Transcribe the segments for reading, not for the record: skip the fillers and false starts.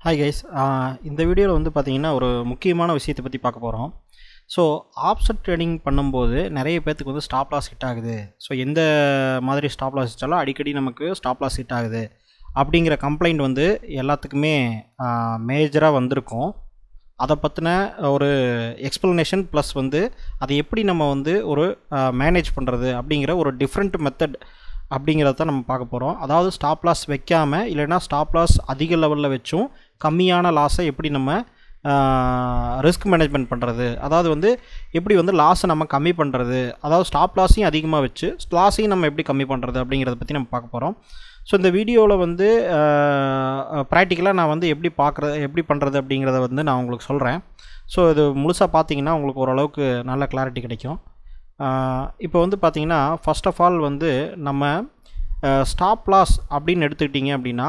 Hi guys, இந்த வீடியோவில் வந்து பார்த்தீங்கன்னா ஒரு முக்கியமான விஷயத்தை பற்றி பார்க்க போகிறோம். ஸோ ஆப்ஷன் ட்ரேடிங் பண்ணும்போது நிறைய பேர்த்துக்கு வந்து ஸ்டாப் லாஸ் ஹிட் ஆகுது. ஸோ எந்த மாதிரி ஸ்டாப் லாஸ் ஹிட்டாலும் அடிக்கடி நமக்கு ஸ்டாப் லாஸ் ஹிட் ஆகுது அப்படிங்கிற கம்ப்ளைண்ட் வந்து எல்லாத்துக்குமே மேஜராக வந்திருக்கும். அதை பற்றின ஒரு எக்ஸ்ப்ளனேஷன் ப்ளஸ் வந்து அதை எப்படி நம்ம வந்து ஒரு மேனேஜ் பண்ணுறது அப்படிங்கிற ஒரு டிஃப்ரெண்ட் மெத்தட் அப்படிங்கிறத தான் நம்ம பார்க்க போகிறோம். அதாவது ஸ்டாப் லாஸ் வைக்காமல் இல்லைனா ஸ்டாப் லாஸ் அதிக லெவலில் வச்சும் கம்மியான லாஸை எப்படி நம்ம ரிஸ்க் மேனேஜ்மெண்ட் பண்ணுறது, அதாவது வந்து எப்படி வந்து லாஸை நம்ம கம்மி பண்ணுறது, அதாவது ஸ்டாப் லாஸையும் அதிகமாக வச்சு லாஸையும் நம்ம எப்படி கம்மி பண்ணுறது அப்படிங்கிறத பற்றி நம்ம பார்க்க போகிறோம். ஸோ இந்த வீடியோவில் வந்து ப்ராக்டிக்கலாக நான் வந்து எப்படி பண்ணுறது அப்படிங்கிறத வந்து நான் உங்களுக்கு சொல்கிறேன். ஸோ இது முழுசாக பார்த்தீங்கன்னா உங்களுக்கு ஓரளவுக்கு நல்ல கிளாரிட்டி கிடைக்கும். இப்போ வந்து பார்த்திங்கன்னா ஃபர்ஸ்ட் ஆஃப் ஆல் வந்து நம்ம ஸ்டாப் லாஸ் அப்படின்னு எடுத்துக்கிட்டிங்க அப்படின்னா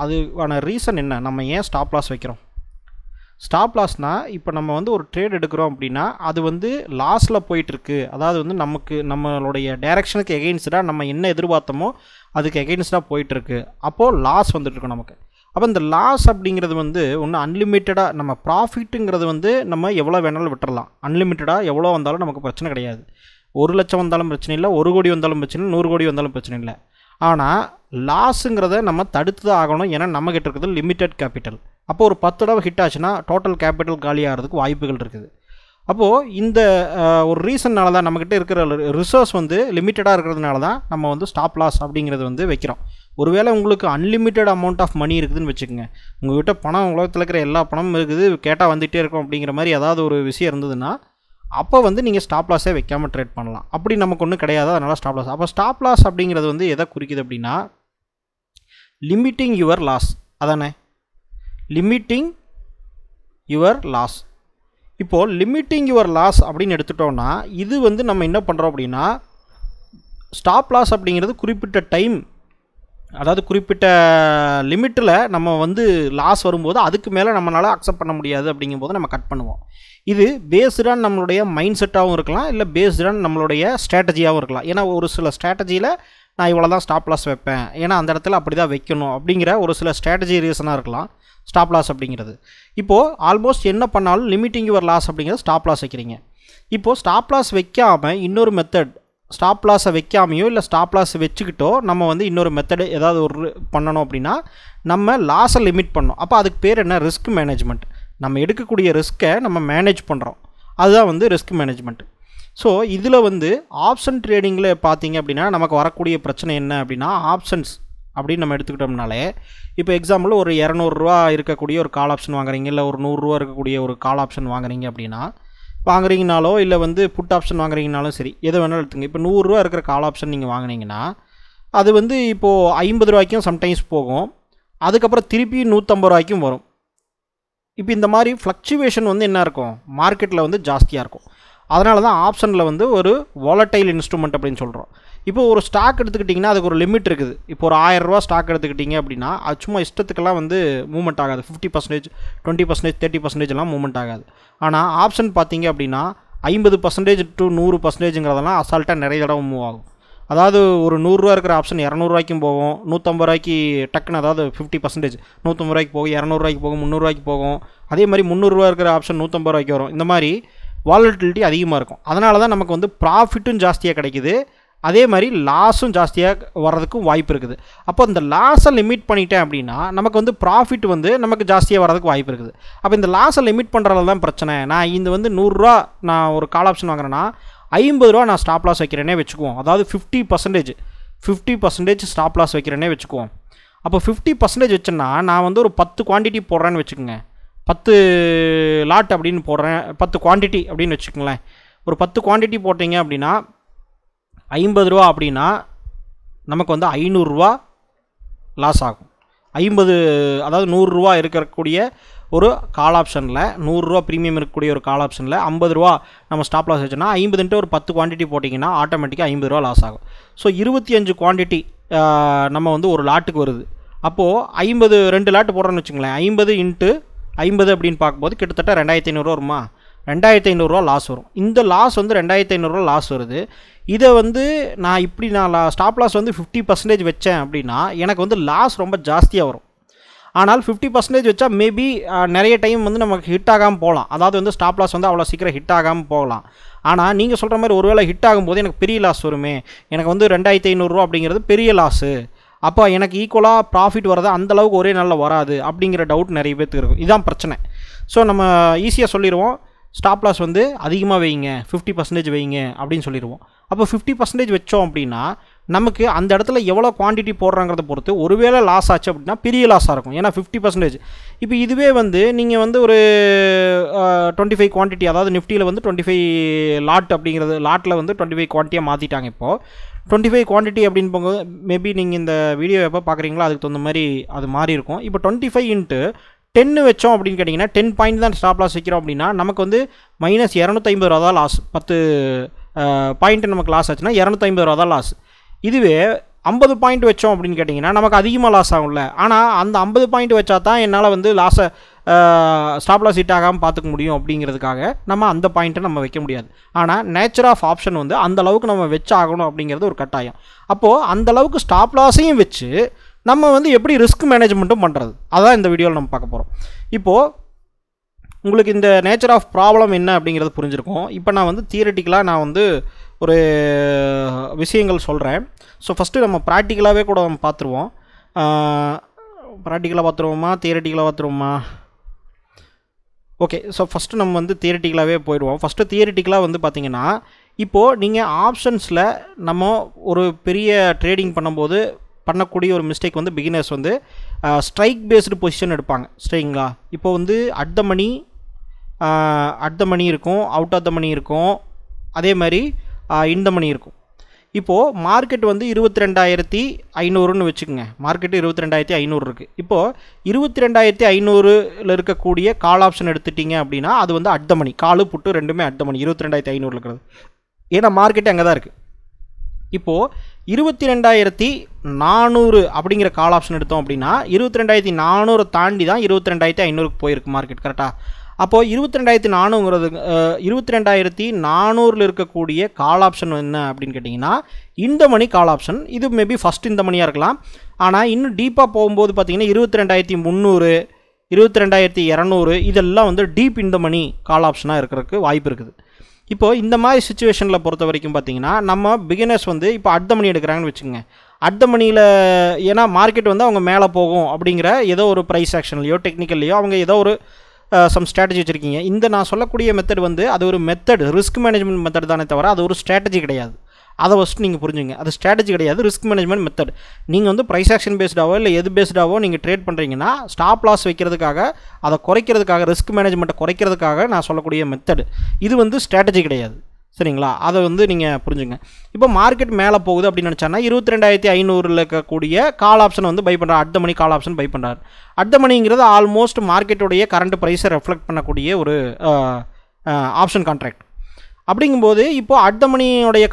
அதுக்கான ரீசன் என்ன, நம்ம ஏன் ஸ்டாப் லாஸ் வைக்கிறோம்? ஸ்டாப் லாஸ்னால் இப்போ நம்ம வந்து ஒரு ட்ரேட் எடுக்கிறோம் அப்படின்னா அது வந்து லாஸில் போயிட்டுருக்கு, அதாவது வந்து நம்மளுடைய டைரெக்ஷனுக்கு எகெயின்ஸ்டாக நம்ம என்ன எதிர்பார்த்தோமோ அதுக்கு எகெயின்ஸ்டாக போயிட்டுருக்கு. அப்போது லாஸ் வந்துட்டுருக்கும் நமக்கு. அப்போ இந்த லாஸ் அப்படிங்கிறது வந்து ஒன்று அன்லிமிட்டடாக, நம்ம ப்ராஃபிட்டுங்கிறது வந்து நம்ம எவ்வளோ வேணாலும் விட்டுறலாம். அன்லிமிட்டடாக எவ்வளோ வந்தாலும் நமக்கு பிரச்சனை கிடையாது. 1 லட்சம் வந்தாலும் பிரச்சனை இல்லை, 1 கோடி வந்தாலும் பிரச்சனை இல்லை, 100 கோடி வந்தாலும் பிரச்சனை இல்லை. ஆனால் லாஸுங்கிறத நம்ம தடுத்து தான் ஆகணும். ஏன்னா நம்மகிட்ட இருக்கிறது லிமிட்டட் கேபிட்டல். அப்போது ஒரு 10 தடவை ஹிட் ஆச்சுன்னா டோட்டல் கேபிட்டல் காலியாகிறதுக்கு வாய்ப்புகள் இருக்குது. அப்போது இந்த ஒரு ரீசன்னால தான் நம்மக்கிட்ட இருக்கிற ரிசோர்ஸ் வந்து லிமிட்டடாக இருக்கிறதுனால தான் நம்ம வந்து ஸ்டாப் லாஸ் அப்படிங்கிறது வந்து வைக்கிறோம். ஒருவேளை உங்களுக்கு அன்லிமிட்டட் அமௌண்ட் ஆஃப் மணி இருக்குதுன்னு வச்சுக்கோங்க, உங்கள்கிட்ட பணம், உலகத்தில் இருக்கிற எல்லா பணமும் இருக்குது, கேட்டால் வந்துகிட்டே இருக்கும் அப்படிங்கிற மாதிரி ஏதாவது ஒரு விஷயம் இருந்ததுன்னா அப்போ வந்து நீங்கள் ஸ்டாப் லாஸே வைக்காமல் ட்ரேட் பண்ணலாம். அப்படி நமக்கு ஒன்றும் கிடையாது, அதனால் ஸ்டாப் லாஸ். அப்போ ஸ்டாப் லாஸ் அப்படிங்கிறது வந்து எதை குறிக்குது அப்படின்னா லிமிட்டிங் யுவர் லாஸ். அதானே, லிமிட்டிங் யுவர் லாஸ். இப்போது லிமிட்டிங் யுவர் லாஸ் அப்படின்னு எடுத்துட்டோன்னா இது வந்து நம்ம என்ன பண்ணுறோம் அப்படின்னா ஸ்டாப் லாஸ் அப்படிங்கிறது குறிப்பிட்ட டைம், அதாவது குறிப்பிட்ட லிமிட்டில் நம்ம வந்து லாஸ் வரும்போது அதுக்கு மேலே நம்மளால் அக்செப்ட் பண்ண முடியாது அப்படிங்கும்போது நம்ம கட் பண்ணுவோம். இது பேஸ்டான நம்மளுடைய மைண்ட் செட்டாகவும் இருக்கலாம், இல்லை பேஸ்டான நம்மளுடைய ஸ்ட்ராட்டஜியாகவும் இருக்கலாம். ஏன்னா ஒரு சில ஸ்ட்ராட்டஜியில் நான் இவ்வளோ தான் ஸ்டாப் லாஸ் வைப்பேன், ஏன்னா அந்த இடத்துல அப்படி தான் வைக்கணும் அப்படிங்கிற ஒரு சில ஸ்ட்ராட்டஜி ரீசனாக இருக்கலாம் ஸ்டாப் லாஸ் அப்படிங்கிறது. இப்போது ஆல்மோஸ்ட் என்ன பண்ணாலும் லிமிட்டிங் யுவர் லாஸ் அப்படிங்கிறது ஸ்டாப் லாஸ் வைக்கிறீங்க. இப்போது ஸ்டாப் லாஸ் வைக்காமல் இன்னொரு மெத்தட், ஸ்டாப் லாஸை வைக்காமையோ இல்லை ஸ்டாப் லாஸ் வச்சுக்கிட்டோ நம்ம வந்து இன்னொரு மெத்தடு ஏதாவது ஒரு பண்ணணும் அப்படின்னா நம்ம லாஸை லிமிட் பண்ணணும். அப்போ அதுக்கு பேர் என்ன? Risk management. நம்ம எடுக்கக்கூடிய ரிஸ்க்கை நம்ம மேனேஜ் பண்ணுறோம், அதுதான் வந்து ரிஸ்க் மேனேஜ்மெண்ட். ஸோ இதில் வந்து ஆப்ஷன் ட்ரேடிங்கில் பார்த்தீங்க அப்படின்னா நமக்கு வரக்கூடிய பிரச்சனை என்ன அப்படின்னா, ஆப்ஷன்ஸ் அப்படின்னு நம்ம எடுத்துக்கிட்டோம்னாலே இப்போ எக்ஸாம்பிள் ஒரு 200 ரூபா இருக்கக்கூடிய ஒரு கால் ஆப்ஷன் வாங்குறீங்க, இல்லை ஒரு 100 ரூபா இருக்கக்கூடிய ஒரு கால் ஆப்ஷன் வாங்குறீங்க அப்படின்னா, வாங்குறீங்கனாலோ இல்லை வந்து புட் ஆப்ஷன் வாங்குறீங்கனாலும் சரி, எது வேணாலும் எடுத்துங்க. இப்போ 100 ரூபா இருக்கிற கால் ஆப்ஷன் நீங்கள் வாங்கினீங்கன்னா அது வந்து இப்போது 50 ரூபாய்க்கும் சம்டைம்ஸ் போகும், அதுக்கப்புறம் திருப்பி 150 ரூபாய்க்கும் வரும். இப்போ இந்த மாதிரி ஃப்ளக்சுவேஷன் வந்து என்ன இருக்கும், மார்க்கெட்டில் வந்து ஜாஸ்தியாக இருக்கும். அதனால தான் ஆப்ஷனில் வந்து ஒரு வாலடைல் இன்ஸ்ட்ருமெண்ட் அப்படின்னு சொல்கிறோம். இப்போ ஒரு ஸ்டாக் எடுத்துக்கிட்டிங்கன்னா அதுக்கு ஒரு லிமிட் இருக்குது. இப்போ ஒரு 1000 ரூபா ஸ்டாக் எடுத்துக்கிட்டிங்க அப்படின்னா அது சும்மா இஷ்டத்துக்கெல்லாம் வந்து மூவ்மெண்ட் ஆகாது. 50%, 20%, 30% மூவ்மெண்ட் ஆகாது. ஆனால் ஆப்ஷன் பார்த்தீங்க அப்படின்னா 50% to 100%ங்கிறதெல்லாம் அசால்ட்டாக நிறைய தடவை மூவ் ஆகும். அதாவது ஒரு 100 ரூபா இருக்கிற ஆப்ஷன் 200 ரூபாய்க்கும் போகும், 150 ரூபாய்க்கு டக்குன்னு, அதாவது 50% 150 ரூபாய்க்கு போகும், 200 ரூபாய்க்கு போகும், 300 ரூபாய்க்கு போகும். அதே மாதிரி 300 ரூபா இருக்கிற ஆப்ஷன் 150 ரூபாய்க்கு வரும். இந்த மாதிரி வாலட்டிலிட்டி அதிகமாக இருக்கும். அதனால தான் நமக்கு வந்து ப்ராஃபிட்டும் ஜாஸ்தியாக கிடைக்குது, அதே மாதிரி லாஸும் ஜாஸ்தியாக வர்றதுக்கும் வாய்ப்பு இருக்குது. அப்போ இந்த லாஸை லிமிட் பண்ணிட்டேன் அப்படின்னா நமக்கு வந்து ப்ராஃபிட் வந்து நமக்கு ஜாஸ்தியாக வர்றதுக்கு வாய்ப்பு இருக்குது. அப்போ இந்த லாஸை லிமிட் பண்ணுறதுல தான் பிரச்சனை. நான் இந்த வந்து 100 ரூபா நான் ஒரு கால் ஆப்ஷன் வாங்குறேன்னா 50 ரூபா நான் ஸ்டாப் லாஸ் வைக்கிறேனே வச்சுக்குவோம். அதாவது 50% ஸ்டாப் லாஸ் வைக்கிறேனே வச்சுக்குவோம். அப்போ 50% வச்சேன்னா நான் வந்து ஒரு 10 குவான்டிட்டி போடுறேன்னு வச்சுக்கோங்க, 10 லாட் அப்படின்னு போடுறேன், 10 குவான்டிட்டி அப்படின்னு வச்சுக்கோங்களேன். ஒரு 10 குவான்டிட்டி போட்டிங்க அப்படின்னா 50 ரூபா அப்படின்னா நமக்கு வந்து 500 ரூபா லாஸ் ஆகும். 50, அதாவது 100 ரூபா இருக்கக்கூடிய ஒரு கால் ஆப்ஷனில், 100 ரூபா ப்ரீமியம் இருக்கக்கூடிய ஒரு கால் ஆப்ஷனில் 50 ரூபா நம்ம ஸ்டாப் லாஸ் வச்சோன்னா 50 ஒரு 10 குவான்டிட்டி போட்டிங்கன்னா ஆட்டோமேட்டிக்காக 50 ரூபா லாஸ் ஆகும். ஸோ 25 குவான்டிட்டி நம்ம வந்து ஒரு லாட்டுக்கு வருது. அப்போது 50 2 லாட்டு போடுறோன்னு வச்சுங்களேன், 50 × 50 அப்படின்னு பார்க்கும்போது கிட்டத்தட்ட 2500 ரூபா வருமா? 2500 ரூபா லாஸ் வரும். இந்த லாஸ் வந்து 2500 ரூபா லாஸ் வருது. இதை வந்து நான் ஸ்டாப் லாஸ் வந்து 50% வச்சேன் அப்படின்னா எனக்கு வந்து லாஸ் ரொம்ப ஜாஸ்தியாக வரும். ஆனால் 50% வச்சா மேபி நிறைய டைம் வந்து நமக்கு ஹிட் ஆகாமல் போகலாம். அதாவது வந்து ஸ்டாப் லாஸ் வந்து அவ்வளோ சீக்கிரம் ஹிட் ஆகாமல் போகலாம். ஆனால் நீங்கள் சொல்கிற மாதிரி ஒருவேளை ஹிட் ஆகும்போது எனக்கு பெரிய லாஸ் வருமே, எனக்கு வந்து 2500 ரூபா அப்படிங்கிறது பெரிய லாஸு, அப்போ எனக்கு ஈக்குவலாக ப்ராஃபிட் வரது அந்தளவுக்கு ஒரே நாளில் வராது அப்படிங்கிற டவுட் நிறைய பேருக்கு இருக்கும். இதுதான் பிரச்சனை. ஸோ நம்ம ஈஸியாக சொல்லிடுவோம், ஸ்டாப் லாஸ் வந்து அதிகமாக வைங்க, 50% வைங்க அப்படின்னு சொல்லிடுவோம். அப்போ 50% வச்சோம் அப்படின்னா நமக்கு அந்த இடத்துல எவ்வளோ குவான்டிட்டி போடுறாங்கிறத பொறுத்து ஒருவேளை லாஸ் ஆச்சு அப்படின்னா பெரிய லாஸாக இருக்கும். ஏன்னா 50%. இப்போ இதுவே வந்து நீங்கள் வந்து ஒரு 25 குவான்டிட்டி, அதாவது நிஃப்டியில் வந்து 25 லாட் அப்படிங்கிறது, லாட்டில் வந்து 25 குவான்டிட்டியாக மாற்றிட்டாங்க. இப்போது 25 குவான்டிட்டி அப்படின்னு போகும்போது மேபி நீங்கள் இந்த வீடியோ எப்போ பார்க்குறீங்களோ அதுக்கு தகுந்த மாதிரி அது மாறி இருக்கும். இப்போ 25 இன்ட்டு 10 வச்சோம் அப்படின்னு கேட்டிங்கன்னா 10 பாயிண்ட் தான் ஸ்டாப் லாஸ் வைக்கிறோம் அப்படின்னா நமக்கு வந்து மைனஸ் 250 ரூபா தான் லாஸ். 10 பாயிண்ட் நமக்கு லாஸ் ஆச்சுன்னா 250 ரூபா தான் லாஸ். இதுவே 50 பாயிண்ட் வச்சோம் அப்படின்னு கேட்டிங்கன்னா நமக்கு அதிகமாக லாஸ் ஆகும்ல. ஆனால் அந்த 50 பாயிண்ட் வச்சா தான் என்னால் வந்து லாஸை ஸ்டாப் லாஸ் ஹிட் ஆகாமல் பார்த்துக்க முடியும் அப்படிங்கிறதுக்காக நம்ம அந்த பாயிண்ட்டை நம்ம வைக்க முடியாது. ஆனால் நேச்சர் ஆஃப் ஆப்ஷன் வந்து அந்தளவுக்கு நம்ம வச்சாகணும் அப்படிங்கிறது ஒரு கட்டாயம். அப்போது அந்தளவுக்கு ஸ்டாப் லாஸையும் வச்சு நம்ம வந்து எப்படி ரிஸ்க் மேனேஜ்மெண்ட்டும் பண்ணுறது, அதான் இந்த வீடியோவில் நம்ம பார்க்க போகிறோம். இப்போது உங்களுக்கு இந்த நேச்சர் ஆஃப் ப்ராப்ளம் என்ன அப்படிங்கிறது புரிஞ்சிருக்கும். இப்போ நான் வந்து தியரிட்டிக்கலாக நான் வந்து ஒரு விஷயங்கள் சொல்கிறேன். ஸோ ஃபஸ்ட்டு நம்ம ப்ராக்டிக்கலாகவே கூட நம்ம பார்த்துருவோம். ப்ராக்டிக்கலாக பார்த்துருவோமா தியரிட்டிக்கலாக பார்த்துருவோமா? ஓகே, ஸோ ஃபஸ்ட்டு நம்ம வந்து தியரிட்டிக்கலாகவே போயிடுவோம். ஃபஸ்ட்டு தியரிட்டிக்கலாக வந்து பார்த்திங்கன்னா, இப்போது நீங்கள் ஆப்ஷன்ஸில் நம்ம ஒரு பெரிய ட்ரேடிங் பண்ணும்போது பண்ணக்கூடிய ஒரு மிஸ்டேக் வந்து பிகினர்ஸ் வந்து ஸ்ட்ரைக் பேஸ்டு பொசிஷன் எடுப்பாங்க. சரிங்களா? இப்போ வந்து அட் த மணி இருக்கும், அவுட் ஆஃப் த மணி இருக்கும், அதே மாதிரி இன் த மணி இருக்கும். இப்போது மார்க்கெட் வந்து 22,500ன்னு வச்சுக்கோங்க. மார்க்கெட்டு 22,500 இருக்குது. இப்போது 22,500ல் இருக்கக்கூடிய கால் ஆப்ஷன் எடுத்துட்டிங்க அப்படின்னா அது வந்து அட் த மணி, காலு புட்டு ரெண்டுமே அட் த மணி 22,500 இருக்கிறது. ஏன்னா மார்க்கெட்டு அங்கே தான் இருக்குது. இப்போது 22,400 அப்படிங்கிற கால் ஆப்ஷன் எடுத்தோம் அப்படின்னா 22,400 தாண்டி தான் 22,500க்கு போயிருக்கு மார்க்கெட். கரெக்டாக? அப்போது 22,400ங்கிறது 22,400ல் இருக்கக்கூடிய கால் ஆப்ஷன் என்ன அப்படின்னு கேட்டிங்கன்னா இந்த மணி கால் ஆப்ஷன். இது மேபி ஃபஸ்ட் இந்த மணியாக இருக்கலாம். ஆனால் இன்னும் டீப்பாக போகும்போது பார்த்திங்கன்னா 22,300, 22,200 இதெல்லாம் வந்து டீப் இந்த மணி கால் ஆப்ஷனாக இருக்கிறதுக்கு வாய்ப்பு இருக்குது. இப்போது இந்த மாதிரி சுச்சுவேஷனில் பொறுத்த வரைக்கும் பார்த்திங்கன்னா நம்ம பிகினர்ஸ் வந்து இப்போ அட் த மணி எடுக்கிறாங்கன்னு வச்சுக்கோங்க. அட் த மணியில் ஏன்னா மார்க்கெட் வந்து அவங்க மேலே போகும் அப்படிங்கிற ஏதோ ஒரு ப்ரைஸ் ஆக்ஷன்லையோ டெக்னிக்கல்லையோ அவங்க ஏதோ ஒரு சம் ஸ்ட்ராட்டஜி வச்சுருக்கீங்க. இந்த நான் சொல்லக்கூடிய மெத்தட் வந்து அது ஒரு மெத்தட், ரிஸ்க் மேனேஜ்மெண்ட் மெத்தட் தானே தவிர அது ஒரு ஸ்ட்ராட்டஜி கிடையாது. அதை ஃபஸ்ட்டு நீங்கள் புரிஞ்சுங்க. அது ஸ்ட்ராட்டஜி கிடையாது, ரிஸ்க் மேனேஜ்மெண்ட் மெத்தட். நீங்கள் வந்து ப்ரைஸ் ஆக்ஷன் பேஸ்டாவோ இல்லை எது பேஸ்டாவோ நீங்கள் ட்ரேட் பண்ணுறீங்கன்னா ஸ்டாப் லாஸ் வைக்கிறதுக்காக, அதை குறைக்கிறதுக்காக, ரிஸ்க் மேனேஜ்மெண்ட்டை குறைக்கிறதுக்காக நான் சொல்லக்கூடிய மெத்தட். இது வந்து ஸ்ட்ராட்டஜி கிடையாது. சரிங்களா? அதை வந்து நீங்கள் புரிஞ்சுங்க. இப்போ மார்க்கெட் மேலே போகுது அப்படின்னு நினச்சான்னா 22,500ல் இருக்கக்கூடிய கால் ஆப்ஷன் வந்து பை பண்ணுறாரு. At the money call option buy பண்ணுறாரு. அட் த மணிங்கிறது ஆல்மோஸ்ட் மார்க்கெட்டுடைய கரண்ட் ப்ரைஸை ரெஃப்ளெக்ட் பண்ணக்கூடிய ஒரு ஆப்ஷன் கான்ட்ராக்ட். அப்படிங்கும்போது இப்போது அட் த மணியோடைய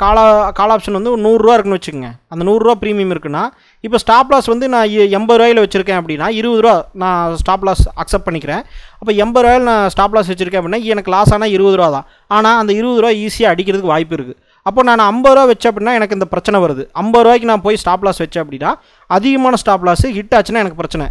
கால் ஆப்ஷன் வந்து 100 ரூபா இருக்குன்னு வச்சுக்கோங்க. அந்த 100 ரூபா ப்ரீமியம் இருக்குன்னா இப்போ ஸ்டாப் லாஸ் வந்து நான் 80 ரூபாயில் வச்சுருக்கேன் அப்படின்னா 20 ரூபா நான் ஸ்டாப் லாஸ் அக்செப்ட் பண்ணிக்கிறேன். அப்போ 80 ரூபாயில் நான் ஸ்டாப் லாஸ் வச்சுருக்கேன் அப்படின்னா எனக்கு லாஸ் ஆனால் 20 ரூபா தான். ஆனால் அந்த 20 ரூபா ஈஸியாக அடிக்கிறதுக்கு வாய்ப்பு இருக்குது. அப்போ நான் 50 ரூபா வச்சேன் அப்படின்னா எனக்கு இந்த பிரச்சனை வருது. 50 ரூபாய்க்கு நான் போய் ஸ்டாப் லாஸ் வச்சேன் அப்படின்னா அதிகமான ஸ்டாப் லாஸ் ஹிட் ஆச்சுன்னா எனக்கு பிரச்சனை.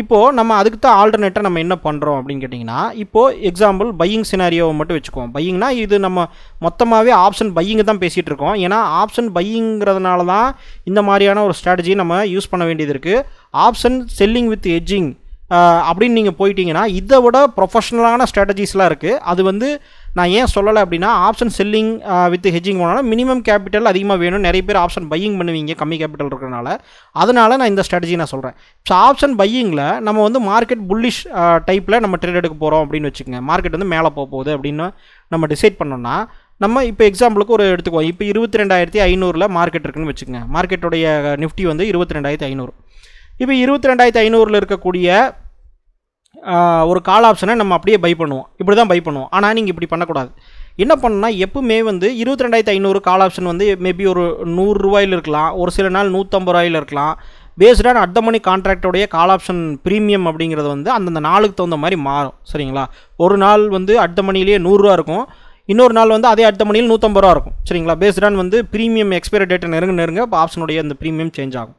இப்போது நம்ம அதுக்கு தான் ஆல்டர்னேட்டாக நம்ம என்ன பண்ணுறோம் அப்படின்னு கேட்டிங்கன்னா, இப்போது எக்ஸாம்பிள் பையிங் சினாரியோவை மட்டும் வச்சுக்குவோம். பையிங்னா இது நம்ம மொத்தமாகவே ஆப்ஷன் பையிங்கு தான் பேசிகிட்டு இருக்கோம். ஏன்னா ஆப்ஷன் பையிங்கிறதுனால தான் இந்த மாதிரியான ஒரு ஸ்ட்ராட்டஜி நம்ம யூஸ் பண்ண வேண்டியது இருக்குது. ஆப்ஷன் செல்லிங் வித் எட்ஜிங் அப்படின்னு நீங்கள் போயிட்டீங்கன்னா இதை விட ப்ரொஃபஷ்னலான ஸ்ட்ராட்டஜிஸ்லாம் இருக்குது. அது வந்து நான் ஏன் சொல்லலை அப்படின்னா ஆப்ஷன் செல்லிங் வித் ஹெட்ஜிங் போனாலும் மினிமம் கேபிட்டல் அதிகமாக வேணும். நிறைய பேர் ஆப்ஷன் பையிங் பண்ணுவீங்க கம்மி கேபிட்டல் இருக்கிறனால. அதனால் நான் இந்த ஸ்ட்ராட்டஜி நான் சொல்கிறேன். ஸோ ஆப்ஷன் பையிங்கில் நம்ம வந்து மார்க்கெட் புல்லிஷ் டைப்பில் நம்ம ட்ரேட் எடுக்க போகிறோம் அப்படின்னு வச்சுக்கோங்க. மார்க்கெட் வந்து மேலே போகுது அப்படின்னு நம்ம டிசைட் பண்ணோம்னா நம்ம இப்போ எக்ஸாம்பிளுக்கு ஒரு எடுத்துக்குவோம். இப்போ 22,500ல் மார்க்கெட் இருக்குன்னு வச்சுக்கோங்க. மார்க்கெட்டுடைய நிஃப்டி வந்து 22,500. இப்போ 22,500ல் இருக்கக்கூடிய ஒரு கால் ஆப்ஷனை நம்ம அப்படியே பை பண்ணுவோம். இப்படி தான் பை பண்ணுவோம். ஆனால் நீங்கள் இப்படி பண்ணக்கூடாது. என்ன பண்ணணும்னா எப்பவுமே வந்து 22,500 கால் ஆப்ஷன் வந்து மேபி ஒரு 100 ரூபாயில் இருக்கலாம், ஒரு சில நாள் 150 ரூபாயில் இருக்கலாம். பேஸ்டான அட் த மணி கான்ட்ராக்டோடைய கால் ஆப்ஷன் ப்ரீமியம் அப்படிங்கிறது வந்து அந்தந்த நாளுக்கு தகுந்த மாதிரி மாறும். சரிங்களா? ஒரு நாள் வந்து அட் த மணிலேயே 100 ரூபா இருக்கும், இன்னொரு நாள் வந்து அதே அட் த மணியில் 150 ரூபா இருக்கும். சரிங்களா? பேஸ்டான் வந்து ப்ரீமியம் எக்ஸ்பைரி டேட்டை நெருங்க இப்போ ஆப்ஷனுடைய அந்த ப்ரீமியம் சேஞ்ச் ஆகும்.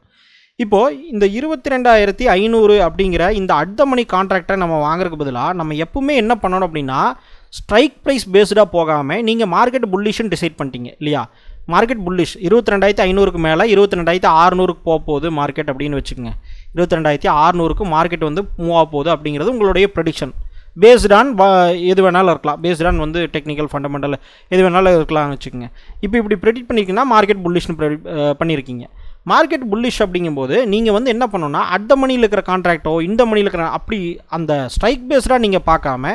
இப்போது இந்த 22,500 அப்படிங்கிற இந்த அட் த மணி கான்ட்ராக்டை நம்ம வாங்குறதுக்கு பதிலாக நம்ம எப்பவுமே என்ன பண்ணணும் அப்படின்னா ஸ்ட்ரைக் ப்ரைஸ் பேஸ்டாக போகாமல் நீங்கள் மார்க்கெட் புல்லிஷ்னு டிசைட் பண்ணிட்டீங்க இல்லையா. மார்க்கெட் புல்லிஷ் 22,500க்கு மேலே 22,600க்கு போக போகுது மார்க்கெட் அப்படின்னு வச்சுக்கோங்க. 22,600க்கு மார்க்கெட் வந்து மூவ் ஆக போகுது அப்படிங்கிறது உங்களுடைய ப்ரெடிக்ஷன். பேஸ்ட் ஆன் எது வேணாலும் இருக்கலாம், பேஸ்ட் ஆன் வந்து டெக்னிக்கல் ஃபண்டமெண்டல் எது வேணாலும் இருக்கலாம்னு வச்சுக்கோங்க. இப்போ இப்படி ப்ரெடிக்ட் பண்ணியிருக்கீங்கன்னா மார்க்கெட் புல்லிஷ்னு பண்ணியிருக்கீங்க. மார்க்கெட் புல்லிஷ் அப்படிங்கும்போது நீங்கள் வந்து என்ன பண்ணணும்னா அட் த மணியில் இருக்கிற கான்ட்ராக்டோ இந்த மணியில் இருக்கிற அப்படி அந்த ஸ்ட்ரைக் பேஸ்டாக நீங்கள் பார்க்காம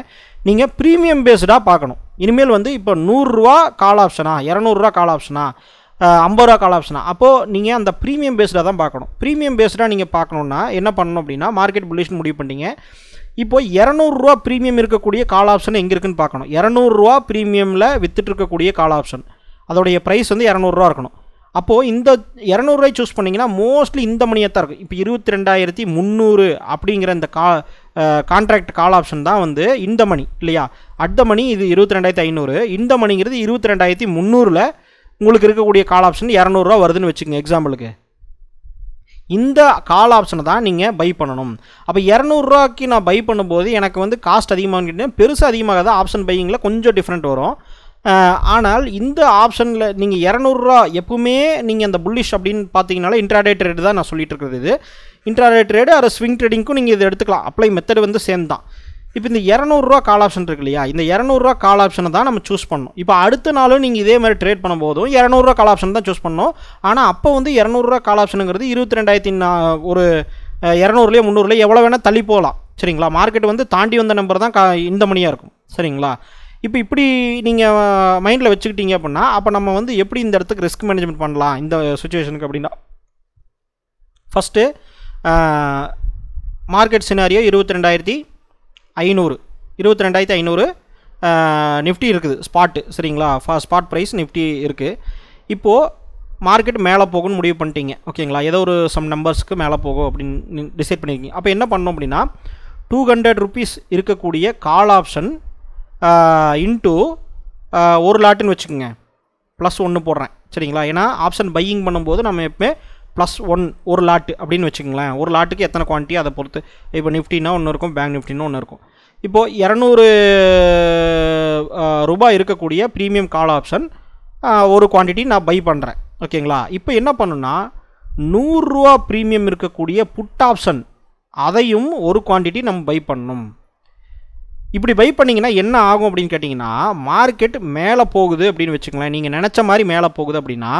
நீங்கள் ப்ரீமியம் பேஸ்டாக பார்க்கணும். இனிமேல் வந்து இப்போ 100 ரூபா கால் ஆப்ஷனா, 200 ரூபா கால் ஆப்ஷனா, 50 ரூபா கால் ஆப்ஷனா, அப்போது நீங்கள் அந்த ப்ரீமியம் பேஸ்டாக தான் பார்க்கணும். ப்ரீமியம் பேஸ்டாக நீங்கள் பார்க்கணுன்னா என்ன பண்ணணும் அப்படின்னா மார்க்கெட் புல்லிஷ்னு முடிவு பண்ணிட்டீங்க. இப்போது 200 ரூபா ப்ரீமியம் இருக்கக்கூடிய கால் ஆப்ஷன் எங்கே இருக்குன்னு பார்க்கணும். 200 ரூபா ப்ரீமியமில் வித்துட்டு இருக்கக்கூடிய கால் ஆப்ஷன் அதோடைய ப்ரைஸ் வந்து 200 ரூபா இருக்கணும். அப்போது இந்த 200 ரூபாய் சூஸ் பண்ணிங்கன்னா மோஸ்ட்லி இந்த மணியாக தான் இருக்கும். இப்போ 22,300 அப்படிங்கிற இந்த கான்ட்ராக்ட் கால் ஆப்ஷன் தான் வந்து இந்த மணி இல்லையா. அட் த மணி இது 22,500, இந்த மணிங்கிறது 22,300ல் உங்களுக்கு இருக்கக்கூடிய கால் ஆப்ஷன் 200 ரூபா வருதுன்னு வச்சுக்கோங்க எக்ஸாம்பிளுக்கு. இந்த கால் ஆப்ஷனை தான் நீங்கள் பை பண்ணணும். அப்போ 200 ரூபாய்க்கு நான் பை பண்ணும்போது எனக்கு வந்து காஸ்ட் அதிகமானு கேட்டீங்கன்னா பெருசாக அதிகமாக தான் ஆப்ஷன் பையிங்கில் கொஞ்சம் டிஃப்ரெண்ட் வரும். ஆனால் இந்த ஆப்ஷனில் நீங்கள் 200 ரூபா எப்பவுமே நீங்கள் அந்த புல்லிஷ் அப்படின்னு பார்த்தீங்கனால இன்ட்ராடே ட்ரேடு தான் நான் சொல்லிட்டு இருக்கிறது. இது இன்ட்ராடே ட்ரேடு அது ஸ்விங் ட்ரேடிங்க்கும் நீங்கள் இதை எடுத்துக்கலாம். அப்ளை மெத்தட் வந்து சேம் தான். இப்போ இந்த 200 ரூபா கால் ஆப்ஷன் இருக்கு இல்லையா, இந்த 200 ரூபா கால் ஆப்ஷனை தான் நம்ம சூஸ் பண்ணணும். இப்போ அடுத்த நாளும் நீங்கள் இதே மாதிரி ட்ரேட் பண்ணும்போதும் 200 ரூபா கால் ஆப்ஷன் தான் சூஸ் பண்ணணும். ஆனால் அப்போ வந்து 200 ரூபா கால் ஆப்ஷனுங்கிறது 22,000 ஒரு 200லேயே 300லேயே எவ்வளோ வேணால் தள்ளி போகலாம் சரிங்களா. மார்க்கெட் வந்து தாண்டி வந்த நம்பர் தான் இந்த மணியாக இருக்கும் சரிங்களா. இப்போ இப்படி நீங்கள் மைண்டில் வச்சுக்கிட்டீங்க அப்படின்னா அப்போ நம்ம வந்து எப்படி இந்த இடத்துக்கு ரிஸ்க் மேனேஜ்மெண்ட் பண்ணலாம் இந்த சுச்சுவேஷனுக்கு அப்படின்னா ஃபஸ்ட்டு மார்க்கெட் சினாரியோ 22,500 நிஃப்டி இருக்குது ஸ்பாட்டு சரிங்களா. ஸ்பாட் ப்ரைஸ் நிஃப்டி இருக்குது. இப்போது மார்க்கெட் மேலே போகும்னு முடிவு பண்ணிட்டீங்க ஓகேங்களா. ஏதோ ஒரு சம் நம்பர்ஸ்க்கு மேலே போகும் அப்படின்னு டிசைட் பண்ணியிருக்கீங்க. அப்போ என்ன பண்ணணும் அப்படின்னா 200 ருபீஸ் இருக்கக்கூடிய கால் ஆப்ஷன் இன்ட்டு 1 லாட்டுன்னு வச்சுக்கோங்க. +1 போடுறேன் சரிங்களா. ஏன்னா ஆப்ஷன் பையிங் பண்ணும்போது நம்ம எப்பவுமே +1 1 லாட்டு அப்படின்னு வச்சுக்கோங்களேன். ஒரு லாட்டுக்கு எத்தனை குவான்டிட்டி அதை பொறுத்து. இப்போ நிஃப்டினா ஒன்று இருக்கும், பேங்க் நிஃப்டின்னு ஒன்று இருக்கும். இப்போது 200 ரூபாய் இருக்கக்கூடிய ப்ரீமியம் கால் ஆப்ஷன் ஒரு குவான்டிட்டி நான் பை பண்ணுறேன் ஓகேங்களா. இப்போ என்ன பண்ணுன்னா 100 ரூபா ப்ரீமியம் இருக்கக்கூடிய புட் ஆப்ஷன் அதையும் ஒரு குவான்டிட்டி நம்ம பை பண்ணணும். இப்படி பை பண்ணிங்கன்னா என்ன ஆகும் அப்படின்னு கேட்டிங்கன்னா மார்க்கெட் மேலே போகுது அப்படின்னு வச்சுக்கலாம். நீங்கள் நினச்ச மாதிரி மேலே போகுது அப்படின்னா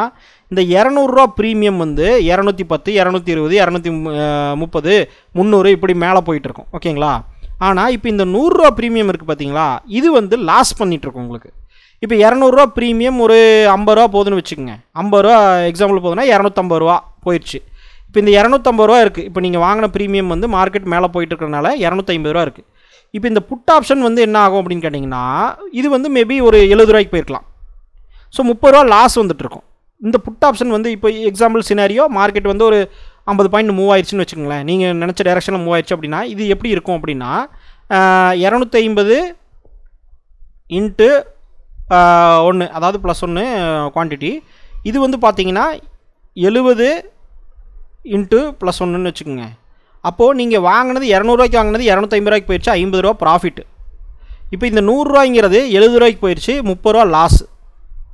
இந்த 200 ரூபா ப்ரீமியம் வந்து 210, 220, 230, 300 இப்படி மேலே போயிட்டுருக்கும் ஓகேங்களா. ஆனால் இப்போ இந்த 100 ரூபா ப்ரீமியம் இருக்குது பார்த்தீங்களா, இது வந்து லாஸ் பண்ணிகிட்ருக்கும் உங்களுக்கு. இப்போ 200 ரூபா ப்ரீமியம் ஒரு 50 ரூபா போகுதுன்னு வச்சுக்கோங்க. 50 ரூபா எக்ஸாம்பிள் போகுதுன்னா 250 ரூபா போயிடுச்சு. இப்போ இந்த 250 ரூபா இருக்குது. இப்போ நீங்கள் வாங்கின ப்ரீமியம் வந்து மார்க்கெட் மேலே போயிட்டு இருக்கிறனால 250 ரூபா இருக்குது. இப்போ இந்த புட் ஆப்ஷன் வந்து என்ன ஆகும் அப்படின்னு கேட்டிங்கன்னா இது வந்து மேபி ஒரு 70 ரூபாய்க்கு போயிருக்கலாம். ஸோ 30 ரூபா லாஸ் வந்துட்டுருக்கும். இந்த புட் ஆப்ஷன் வந்து இப்போ எக்ஸாம்பிள் சினாரியோ மார்க்கெட் வந்து ஒரு 50 பாயிண்ட் மூவ் ஆயிடுச்சுன்னு வச்சுக்கோங்களேன். நீங்கள் நினச்ச டைரெக்ஷனில் மூவ் ஆயிடுச்சு அப்படின்னா இது எப்படி இருக்கும் அப்படின்னா 250 இன்ட்டு 1 அதாவது +1 குவான்டிட்டி. இது வந்து பார்த்தீங்கன்னா 70 இன்ட்டு +1ன்னு வச்சுக்கோங்க. அப்போது நீங்கள் வாங்கினது 200 ரூபாய்க்கு வாங்கினது 250 ரூபாய்க்கு போயிடுச்சு, 50 ரூபா ப்ராஃபிட். இப்போ இந்த 100 ரூபாய்ங்கிறது 70 ரூபாய்க்கு போயிடுச்சு, 30 ரூபா லாஸ்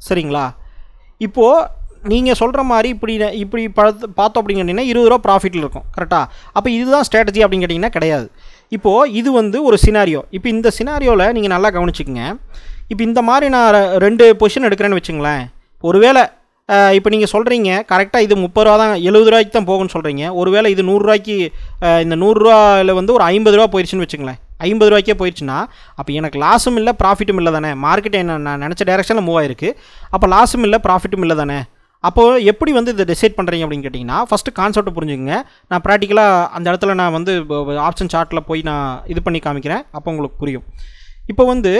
சரிங்களா. இப்போது நீங்கள் சொல்கிற மாதிரி இப்படி பார்த்தோம் அப்படின்னு கேட்டிங்கன்னா 20 ரூபா ப்ராஃபிட்டில் இருக்கும் கரெக்டாக. அப்போ இதுதான் ஸ்ட்ராட்டஜி அப்படின்னு கேட்டிங்கன்னா கிடையாது. இப்போது இது வந்து ஒரு சினாரியோ. இப்போ இந்த சினாரியோவில் நீங்கள் நல்லா கவனிச்சிக்கங்க. இப்போ இந்த மாதிரி நான் 2 பொசிஷன் எடுக்கிறேன்னு வச்சுங்களேன். ஒருவேளை இப்போ நீங்கள் சொல்கிறீங்க கரெக்டாக இது 30 ரூபா தான் 70 ரூபாய்க்கு தான் போகும்னு சொல்கிறீங்க. ஒருவேளை இது 100 ரூபாய்க்கு இந்த 100 ரூபாயில் வந்து ஒரு 50 ரூபா போயிடுச்சுன்னு வச்சுங்களேன். 50 ரூபாய்க்கே போயிடுச்சுன்னா அப்போ எனக்கு லாஸும் இல்லை ப்ராஃபிட்டும் இல்லை தானே. மார்க்கெட் என்ன நான் நினச்ச டைரெக்ஷனில் மூவ் ஆயிருக்கு. அப்போ லாஸும் இல்லை ப்ராஃபிட்டும் இல்லை தானே. அப்போது எப்படி வந்து இதை டிசைட் பண்ணுறீங்க அப்படின்னு கேட்டிங்கன்னா ஃபஸ்ட்டு கான்செப்ட் புரிஞ்சுக்கங்க. நான் ப்ராக்டிக்கலாக அந்த இடத்துல நான் வந்து ஆப்ஷன் சார்ட்டில் போய் நான் இது பண்ணி காமிக்கிறேன். அப்போ உங்களுக்கு புரியும். இப்போ வந்து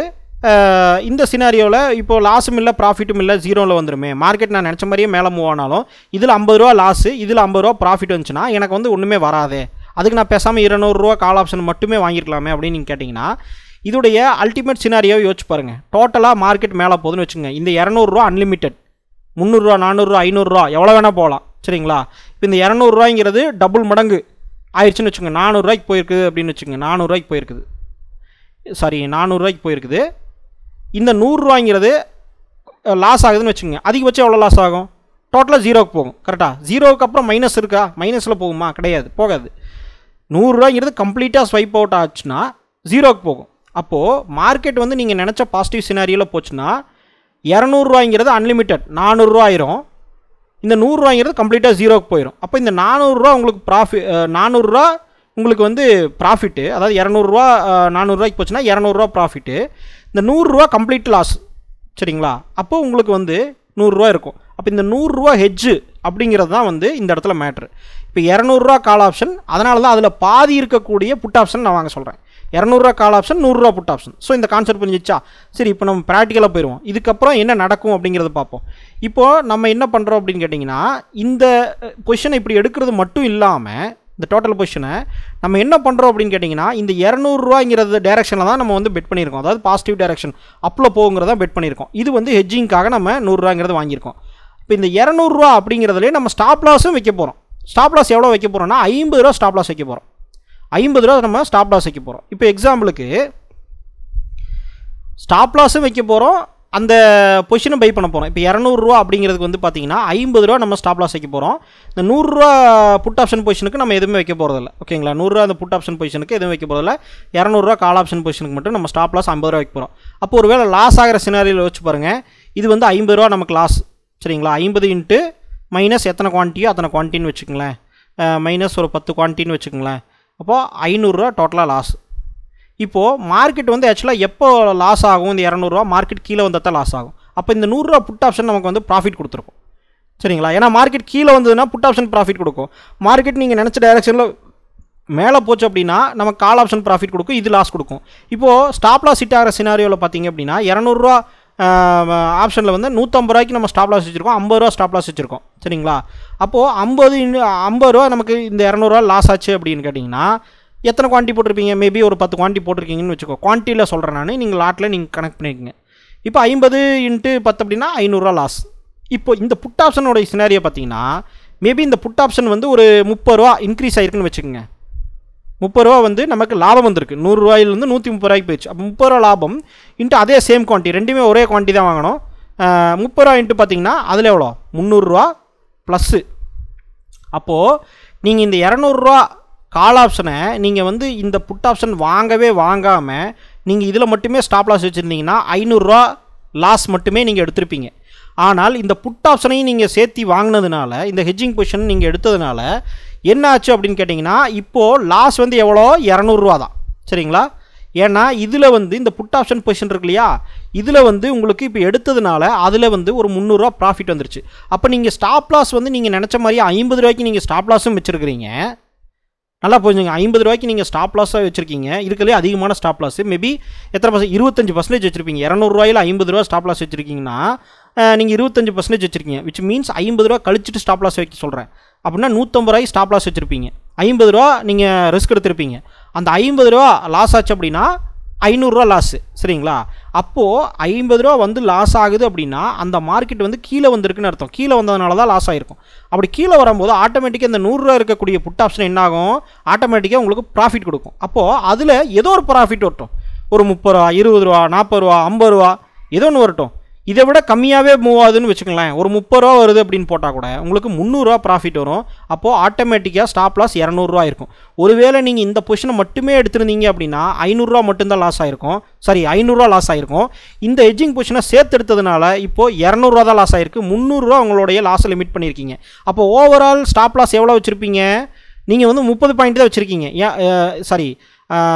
இந்த சினாரியோவில் இப்போது லாஸும் இல்லை ப்ராஃபிட்டும் இல்லை, ஜீரோவில் வந்துடுமே. மார்க்கெட் நான் நினச்ச மாதிரியே மேலே மூவ் ஆனாலும் இதில் 50 ரூபா லாஸு, இதில் 50 ரூபா ப்ராஃபிட் வந்துச்சுன்னா எனக்கு வந்து ஒன்றுமே வராது. அதுக்கு நான் பேசாமல் 200 ரூபா கால் ஆப்ஷன் மட்டுமே வாங்கியிருக்கலாமே அப்படின்னு நீங்கள் கேட்டிங்கன்னா இதோடைய அல்டிமேட் சினாரியோவை யோசிச்சு பாருங்கள். டோட்டலாக மார்க்கெட் மேலே போகுதுன்னு வச்சுங்க. இந்த 200 ரூபா அன்லிமிட்டட், 300 ரூபா, 400 ரூபா, 500 ரூபா எவ்வளோ வேணால் போகலாம் சரிங்களா. இப்போ இந்த 200 ரூபாய்ங்கிறது டபுள் மடங்கு ஆயிடுச்சுன்னு வச்சுக்கோங்க. 400 ரூபாய்க்கு போயிருக்குது அப்படின்னு வச்சுக்கோங்க. 400 ரூபாய்க்கு போயிருக்குது, சாரி 400 ரூபாய்க்கு போயிருக்குது. இந்த 100 ரூபாய்ங்கிறது லாஸ் ஆகுதுன்னு வச்சுக்கோங்க. அதிகபட்சம் எவ்வளோ லாஸ் ஆகும்? டோட்டலாக ஜீரோவுக்கு போகும். கரெக்டாக? ஜீரோவுக்கு அப்புறம் மைனஸ் இருக்கா? மைனஸில் போகுமா? கிடையாது, போகாது. 100 ரூபாய்ங்கிறது கம்ப்ளீட்டாக ஸ்வைப் அவுட் ஆச்சுன்னா ஜீரோவுக்கு போகும். அப்போது மார்க்கெட் வந்து நீங்கள் நினச்ச பாசிட்டிவ் சினாரியோவில் போச்சுன்னா 200 ரூபாய்ங்கிறது அன்லிமிட்டட் 400 ரூபா ஆயிரும். இந்த 100 ரூபாய்ங்கிறது கம்ப்ளீட்டாக ஜீரோவுக்கு போயிடும். அப்போ இந்த 400 ரூபா உங்களுக்கு 400 ரூபா உங்களுக்கு வந்து ப்ராஃபிட்டு, அதாவது 200 ரூபா 400 ரூபாய்க்கு போச்சுன்னா 200 ரூபா ப்ராஃபிட்டு. இந்த 100 ரூபா கம்ப்ளீட் லாஸ், சரிங்களா? அப்போது உங்களுக்கு வந்து 100 ரூபா இருக்கும். அப்போ இந்த 100 ரூபா ஹெட்ஜு அப்படிங்கிறது தான் வந்து இந்த இடத்துல மேட்ரு. இப்போ 200 ரூபா கால் ஆப்ஷன், அதனால தான் அதில் பாதி இருக்கக்கூடிய புட் ஆப்ஷன் நான் வாங்க சொல்கிறேன். 200 ரூபா கால் ஆப்ஷன், 100 ரூபா புட் ஆப்ஷன். ஸோ இந்த கான்செப்ட் புரிஞ்சிச்சா? சரி, இப்போ நம்ம ப்ராக்டிக்கலாக போயிடுவோம். இதுக்கப்புறம் என்ன நடக்கும் அப்படிங்கிறத பார்ப்போம். இப்போது நம்ம என்ன பண்ணுறோம் அப்படின்னு கேட்டிங்கன்னா, இந்த பொசிஷனை இப்படி எடுக்கிறது மட்டும் இல்லாமல் இந்த டோட்டல் பொசிஷனை நம்ம என்ன பண்ணுறோம் அப்படின்னு கேட்டிங்கன்னா, இந்த 200 ரூபாய்ங்கிறது டேரெக்ஷனில் தான் நம்ம வந்து பெட் பண்ணியிருக்கோம். அதாவது பாசிட்டிவ் டேரெக்ஷன் அப்பில் போகுங்கிறத பெட் பண்ணியிருக்கோம். இது வந்து ஹெட்ஜிங்காக நம்ம 100 ரூபாங்கிறது வாங்கியிருக்கோம். இப்போ இந்த 200 ரூபா அப்படிங்கிறதுலே நம்ம ஸ்டாப் லாஸும் வைக்க போகிறோம். ஸ்டாப் லாஸ் எவ்வளோ வைக்க போகிறோம்னா 50 ரூபா ஸ்டாப் லாஸ் வைக்க போகிறோம். 50 ரூபா நம்ம ஸ்டாப் லாஸ் வைக்க போகிறோம். இப்போ எக்ஸாம்பிளுக்கு ஸ்டாப் லாஸும் வைக்க போகிறோம், அந்த பொசிஷனும் பை பண்ண போகிறோம். இப்போ 200 ரூபா அப்படிங்கிறதுக்கு வந்து பார்த்தீங்கன்னா 50 ரூபா நம்ம ஸ்டாப் லாஸ் வைக்க போகிறோம். இந்த 100 ரூபா புட் ஆப்ஷன் பொசிஷனுக்கு நம்ம எதுவுமே வைக்க போகிறதில்ல. ஓகேங்களா? 100 ரூபா அந்த புட் ஆப்ஷன் பொசிஷனுக்கு எதுவும் வைக்க போகிறதில்ல. 200 ரூபா கால் ஆப்ஷன் பொசிஷனுக்கு மட்டும் நம்ம ஸ்டாப் லாஸ் 50 ரூபா வைக்க போகிறோம். அப்போ ஒரு வேளை லாஸ் ஆகிற சினாரியில் வச்சு பாருங்கள். இது வந்து 50 ரூபா நமக்கு லாஸ், சரிங்களா? 50 இன்ட்டு மைனஸ் எத்தனை குவான்டிட்டியோ அத்தனை குவான்டிட்டின்னு வச்சுக்கோங்களேன். மைனஸ் ஒரு 10 குவான்டிட்டின்னு வச்சுக்கோங்களேன். அப்போது 500 ரூபா டோட்டலாக லாஸ். இப்போது மார்க்கெட் வந்து ஆக்சுவலாக எப்போ லாஸ் ஆகும்? இந்த 200 ரூபா மார்க்கெட் கீழே வந்தால் தான் லாஸ் ஆகும். அப்போ இந்த 100 ரூபா புட் ஆப்ஷன் நமக்கு வந்து ப்ராஃபிட் கொடுத்துருக்கும், சரிங்களா? ஏன்னா மார்க்கெட் கீழே வந்ததுன்னா புட் ஆப்ஷன் ப்ராஃபிட் கொடுக்கும். மார்க்கெட் நீங்கள் நினச்ச டைரெக்ஷனில் மேலே போச்சு அப்படின்னா நமக்கு கால் ஆப்ஷன் ப்ராஃபிட் கொடுக்கும், இது லாஸ் கொடுக்கும். இப்போது ஸ்டாப் லாஸ் ஹிட் ஆகிற சினாரியோவில் பார்த்தீங்க அப்படின்னா 200 ரூபா ஆப்ஷனில் வந்து 150 ரூபாய்க்கு நம்ம ஸ்டாப் லாஸ் வச்சுருக்கோம், 50 ரூபா ஸ்டாப் லாஸ் வச்சுருக்கோம், சரிங்களா? அப்போது 50 ரூபா நமக்கு இந்த 200 ரூபா லாஸ் ஆச்சு அப்படின்னு கேட்டிங்கன்னா எத்தனை குவான்டிட்டி போட்டிருப்பீங்க? மேபி ஒரு 10 குவான்டிட்டி போட்டிருக்கீங்கன்னு வச்சுக்கோ. குவான்டிட்டியில் சொல்கிறேன் நான், நீங்கள் லாட்டில் நீங்கள் கனெக்ட் பண்ணிக்கோங்க. இப்போ 50 இன்ட்டு 10 அப்படின்னா 500 ரூபா லாஸ். இப்போ இந்த புட் ஆப்ஷனோட சினாரியை பார்த்தீங்கன்னா மேபி இந்த புட் ஆப்ஷன் வந்து ஒரு 30 ரூபா இன்க்ரீஸ் ஆகிருக்குன்னு வச்சுக்கோங்க. 30 ரூபா வந்து நமக்கு லாபம் வந்திருக்கு. 100 ரூபாயிலேருந்து 130 ரூபாய்க்கு போயிடுச்சு. அப்போ 30 ரூபா லாபம் இன்ட்டு அதே சேம் குவான்டிட்டி, ரெண்டுமே ஒரே குவான்டிட்டி தான் வாங்கணும். 30 ரூபா இன்ட்டு பார்த்தீங்கன்னா அதில் எவ்வளோ? 300 ரூபா ப்ளஸ்ஸு. அப்போது நீங்கள் இந்த 200 ரூபா கால் ஆப்ஷனை நீங்கள் வந்து இந்த புட் ஆப்ஷன் வாங்காமல் நீங்கள் இதில் மட்டுமே ஸ்டாப் லாஸ் வச்சுருந்தீங்கன்னா 500 ரூபா லாஸ் மட்டுமே நீங்கள் எடுத்திருப்பீங்க. ஆனால் இந்த புட் ஆப்ஷனையும் நீங்கள் சேர்த்து வாங்கினதுனால, இந்த ஹெட்ஜிங் பொசிஷன் நீங்கள் எடுத்ததுனால என்ன ஆச்சு அப்படின்னு கேட்டிங்கன்னா இப்போது லாஸ் வந்து எவ்வளோ? 200 ரூபா தான், சரிங்களா? ஏன்னா இதில் வந்து இந்த புட் ஆப்ஷன் பொசிஷன் இருக்கு இல்லையா, இதில் வந்து உங்களுக்கு இப்போ எடுத்ததுனால அதில் வந்து ஒரு 300 ரூபா ப்ராஃபிட் வந்துருச்சு. அப்போ நீங்கள் ஸ்டாப் லாஸ் வந்து நீங்கள் நினச்ச மாதிரியே 50 ரூபாய்க்கு நீங்கள் ஸ்டாப் லாஸும் வச்சுருக்கிறீங்க. நல்லா புரிஞ்சுங்க. 50 ரூபாய்க்கு நீங்கள் ஸ்டாப் லாஸாக வச்சுருக்கீங்க. இருக்கிறதுலே அதிகமான ஸ்டாப் லாஸ் மேபி எத்தனை பர்சன்ட்? 25% வச்சுருப்பீங்க. 200 ரூபாயில் 50 ரூபா ஸ்டாப் லாஸ் வச்சுருக்கீங்கன்னா நீங்கள் 25% வச்சுருக்கீங்க. விச் மீன்ஸ் 50 ரூபா கழிச்சிட்டு ஸ்டாப் லாஸ் வைக்க சொல்கிறேன். அப்படின்னா 150 ரூபாய்க்கு ஸ்டாப் லாஸ் வச்சுருப்பீங்க. 50 ரூபா நீங்கள் ரிஸ்க் எடுத்திருப்பீங்க. அந்த 50 ரூபா லாஸ் ஆச்சு அப்படின்னா 500 ரூபா லாஸு, சரிங்களா? அப்போது 50 ரூபா வந்து லாஸ் ஆகுது அப்படின்னா அந்த மார்க்கெட் வந்து கீழே வந்திருக்குன்னு அர்த்தம். கீழே வந்ததுனால தான் லாஸ் ஆகிருக்கும். அப்படி கீழே வரும்போது ஆட்டோமேட்டிக்காக இந்த 100 ரூபா இருக்கக்கூடிய புட் ஆப்ஷன் என்ன ஆகும்? ஆட்டோமேட்டிக்காக உங்களுக்கு ப்ராஃபிட் கொடுக்கும். அப்போது அதில் ஏதோ ஒரு ப்ராஃபிட் வரட்டும், ஒரு 30 ரூபா, 20 ரூபா, 40 ரூபா, 50 ரூபா, ஏதோ ஒன்று வரட்டும். இதை விட கம்மியாகவே மூவ் ஆகுதுன்னு வச்சுக்கோங்களேன். ஒரு 30 ரூபா வருது அப்படின்னு போட்டால் கூட உங்களுக்கு 300 ரூபா ப்ராஃபிட் வரும். அப்போது ஆட்டோமேட்டிக்காக ஸ்டாப் லாஸ் 200 ரூபா இருக்கும். ஒருவேளை நீங்கள் இந்த பொசிஷனை மட்டுமே எடுத்துருந்தீங்க அப்படின்னா 500 ரூபா மட்டும்தான் லாஸ் ஆகிருக்கும். சாரி, 500 ரூபா லாஸ் ஆகிருக்கும். இந்த ஹெட்ஜிங் பொசிஷனை சேர்த்து எடுத்ததுனால இப்போது 200 ரூபா தான் லாஸ் ஆகிருக்கு. 300 ரூபா உங்களுடைய லாஸை லிமிட் பண்ணியிருக்கீங்க. அப்போ ஓவரால் ஸ்டாப் லாஸ் எவ்வளோ வச்சுருப்பீங்க? நீங்கள் வந்து 30 பாயிண்ட் தான் வச்சுருக்கீங்க. சாரி,